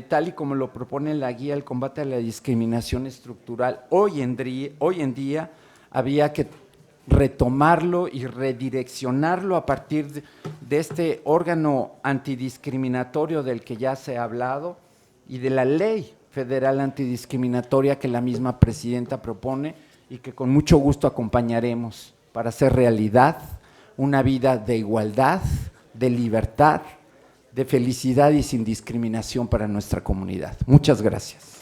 tal y como lo propone la guía El combate a la discriminación estructural, hoy en día había que retomarlo y redireccionarlo a partir de este órgano antidiscriminatorio del que ya se ha hablado y de la ley federal antidiscriminatoria que la misma presidenta propone y que con mucho gusto acompañaremos para hacer realidad una vida de igualdad, de libertad, de felicidad y sin discriminación para nuestra comunidad. Muchas gracias.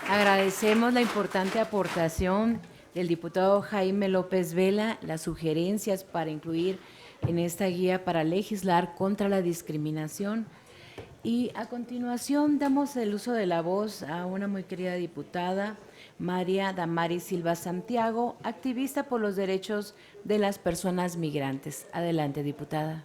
Agradecemos la importante aportación del diputado Jaime López Vela, las sugerencias para incluir en esta guía para legislar contra la discriminación. Y a continuación damos el uso de la voz a una muy querida diputada, María Damaris Silva Santiago, activista por los derechos de las personas migrantes. Adelante, diputada.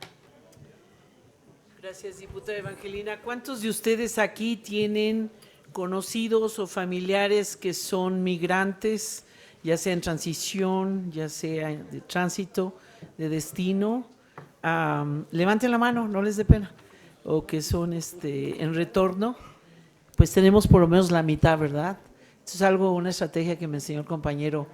Gracias, diputada Evangelina. ¿Cuántos de ustedes aquí tienen conocidos o familiares que son migrantes, ya sea en transición, ya sea de tránsito, de destino? Levanten la mano, no les dé pena. O que son en retorno. Pues tenemos por lo menos la mitad, ¿verdad? Esto es una estrategia que me enseñó el compañero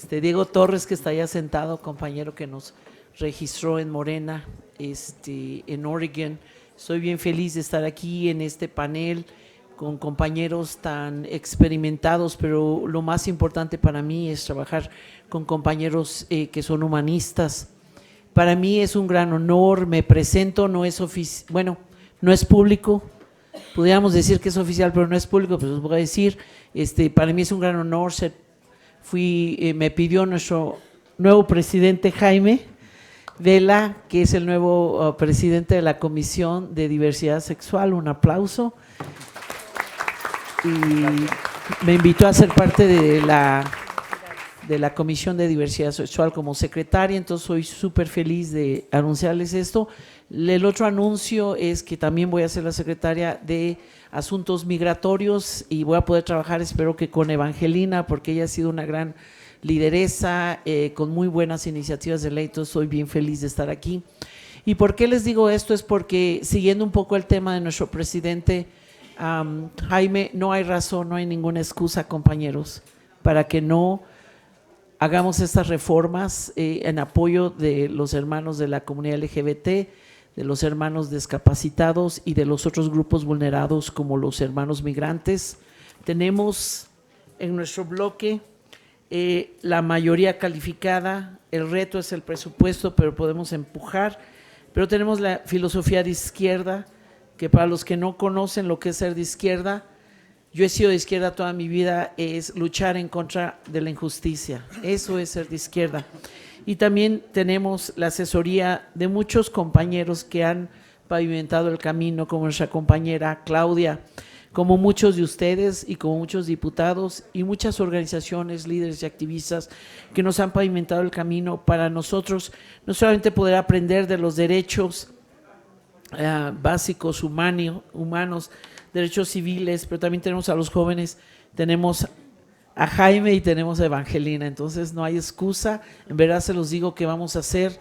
Diego Torres, que está allá sentado, compañero que nos registró en Morena, en Oregon. Estoy bien feliz de estar aquí en este panel con compañeros tan experimentados, pero lo más importante para mí es trabajar con compañeros que son humanistas. Para mí es un gran honor, me presento, no es no es público, pudiéramos decir que es oficial, pero no es público, pues os voy a decir, para mí es un gran honor me pidió nuestro nuevo presidente Jaime Vela, que es el nuevo presidente de la Comisión de Diversidad Sexual, un aplauso, y me invitó a ser parte de la Comisión de Diversidad Sexual como secretaria, entonces soy súper feliz de anunciarles esto. El otro anuncio es que también voy a ser la secretaria de Asuntos Migratorios y voy a poder trabajar, espero que con Evangelina, porque ella ha sido una gran lideresa, con muy buenas iniciativas de ley, entonces soy bien feliz de estar aquí. ¿Y por qué les digo esto? Es porque siguiendo un poco el tema de nuestro presidente Jaime, no hay razón, no hay ninguna excusa, compañeros, para que no hagamos estas reformas en apoyo de los hermanos de la comunidad LGBT, de los hermanos discapacitados y de los otros grupos vulnerados como los hermanos migrantes. Tenemos en nuestro bloque la mayoría calificada, el reto es el presupuesto, pero podemos empujar, pero tenemos la filosofía de izquierda, que para los que no conocen lo que es ser de izquierda, yo he sido de izquierda toda mi vida, es luchar en contra de la injusticia, eso es ser de izquierda. Y también tenemos la asesoría de muchos compañeros que han pavimentado el camino, como nuestra compañera Claudia, como muchos de ustedes y como muchos diputados y muchas organizaciones, líderes y activistas que nos han pavimentado el camino para nosotros, no solamente poder aprender de los derechos básicos humanos, derechos civiles, pero también tenemos a los jóvenes, tenemos a Jaime y tenemos a Evangelina, entonces no hay excusa, en verdad se los digo que vamos a hacer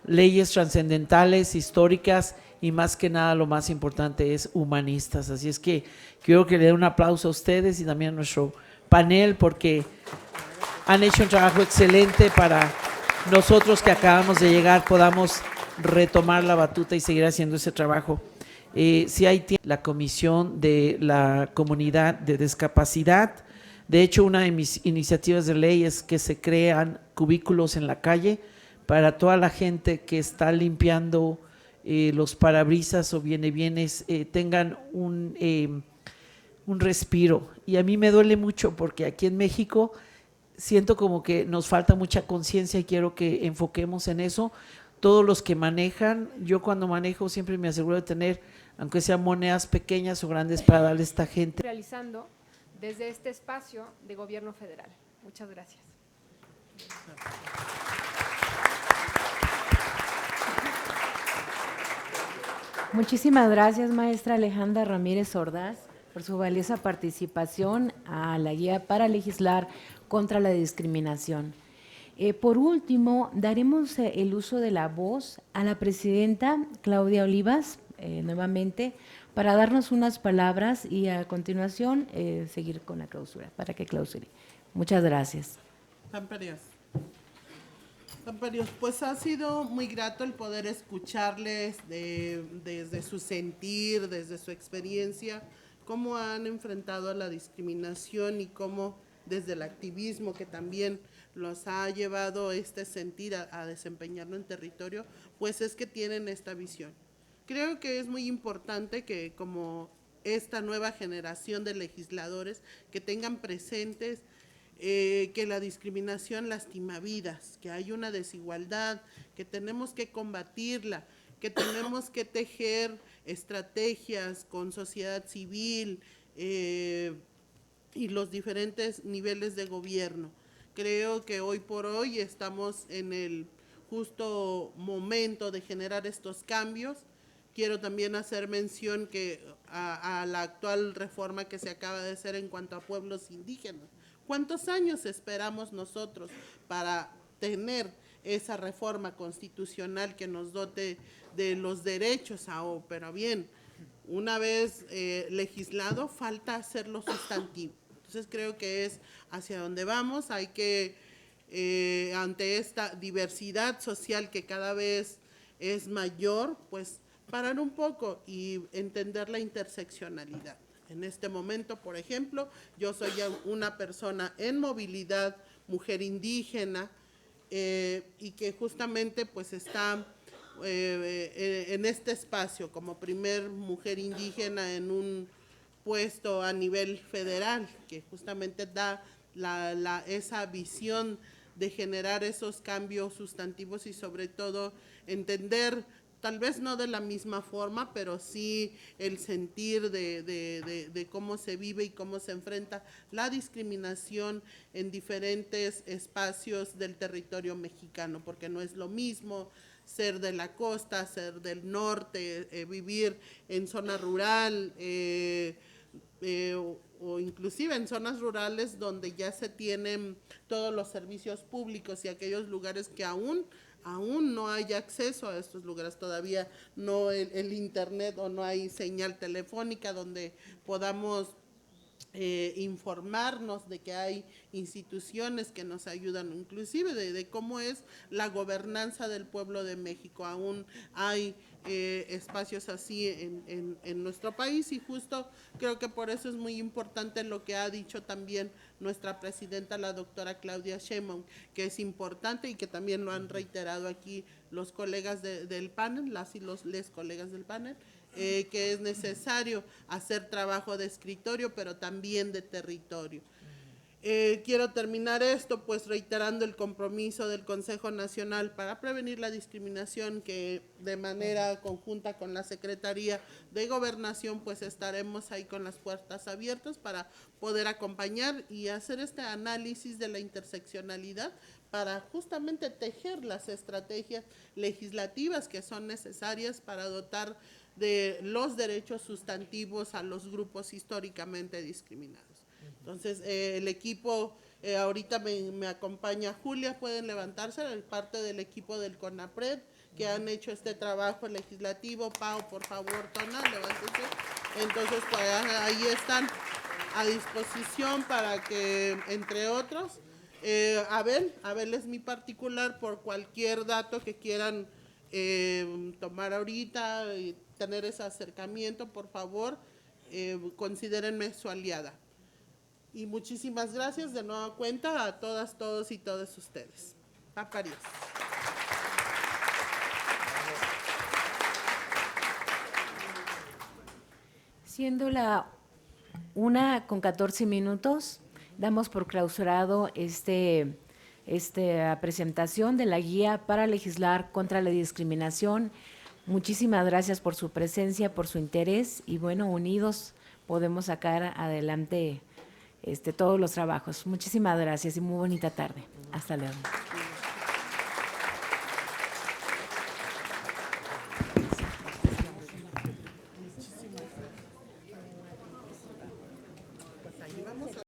leyes trascendentales, históricas y más que nada lo más importante es humanistas, así es que quiero que le den un aplauso a ustedes y también a nuestro panel porque han hecho un trabajo excelente para nosotros que acabamos de llegar podamos retomar la batuta y seguir haciendo ese trabajo. Si hay la Comisión de la Comunidad de Discapacidad. De hecho, una de mis iniciativas de ley es que se crean cubículos en la calle para toda la gente que está limpiando los parabrisas o bienes tengan un respiro. Y a mí me duele mucho porque aquí en México siento como que nos falta mucha conciencia y quiero que enfoquemos en eso. Todos los que manejan, yo cuando manejo siempre me aseguro de tener, aunque sean monedas pequeñas o grandes para darle a esta gente. Realizando desde este espacio de gobierno federal. Muchas gracias. Muchísimas gracias, maestra Alejandra Ramírez Ordaz, por su valiosa participación a la guía para legislar contra la discriminación. Por último, daremos el uso de la voz a la presidenta Claudia Olivas, nuevamente, para darnos unas palabras y a continuación seguir con la clausura, para que clausure. Muchas gracias. Camperios, pues ha sido muy grato el poder escucharles desde su sentir, desde su experiencia, cómo han enfrentado a la discriminación y cómo desde el activismo que también los ha llevado este sentir a desempeñarlo en territorio, pues es que tienen esta visión. Creo que es muy importante que como esta nueva generación de legisladores que tengan presentes que la discriminación lastima vidas, que hay una desigualdad, que tenemos que combatirla, que tenemos que tejer estrategias con sociedad civil y los diferentes niveles de gobierno. Creo que hoy por hoy estamos en el justo momento de generar estos cambios. Quiero también hacer mención que a la actual reforma que se acaba de hacer en cuanto a pueblos indígenas. ¿Cuántos años esperamos nosotros para tener esa reforma constitucional que nos dote de los derechos? Pero bien, una vez legislado, falta hacerlo sustantivo. Entonces creo que es hacia donde vamos. Hay que, ante esta diversidad social que cada vez es mayor, pues parar un poco y entender la interseccionalidad. En este momento, por ejemplo, yo soy una persona en movilidad, mujer indígena, y que justamente pues está en este espacio como primer mujer indígena en un puesto a nivel federal, que justamente da esa visión de generar esos cambios sustantivos y sobre todo entender, tal vez no de la misma forma, pero sí el sentir de cómo se vive y cómo se enfrenta la discriminación en diferentes espacios del territorio mexicano, porque no es lo mismo ser de la costa, ser del norte, vivir en zona rural, o inclusive en zonas rurales donde ya se tienen todos los servicios públicos y aquellos lugares que aún no hay acceso a estos lugares, todavía no el internet o no hay señal telefónica donde podamos informarnos de que hay instituciones que nos ayudan, inclusive de cómo es la gobernanza del pueblo de México. Aún hay espacios así en nuestro país y justo creo que por eso es muy importante lo que ha dicho también nuestra presidenta, la doctora Claudia Sheinbaum, que es importante y que también lo han reiterado aquí los colegas del panel, las y les colegas del panel, que es necesario hacer trabajo de escritorio, pero también de territorio. Quiero terminar esto pues reiterando el compromiso del Consejo Nacional para Prevenir la Discriminación, que de manera conjunta con la Secretaría de Gobernación pues estaremos ahí con las puertas abiertas para poder acompañar y hacer este análisis de la interseccionalidad para justamente tejer las estrategias legislativas que son necesarias para dotar de los derechos sustantivos a los grupos históricamente discriminados. Entonces, el equipo, ahorita me acompaña Julia, pueden levantarse, parte del equipo del CONAPRED, que han hecho este trabajo legislativo. Pau, por favor, Tona, levántense. Entonces, pues ahí están a disposición para que, entre otros, Abel es mi particular por cualquier dato que quieran tomar ahorita y tener ese acercamiento, por favor, considérenme su aliada. Y muchísimas gracias de nueva cuenta a todas, todos y todos ustedes. Paparios. Siendo la 1:14, damos por clausurado esta presentación de la guía para legislar contra la discriminación. Muchísimas gracias por su presencia, por su interés y bueno, unidos podemos sacar adelante todos los trabajos. Muchísimas gracias y muy bonita tarde. Hasta luego.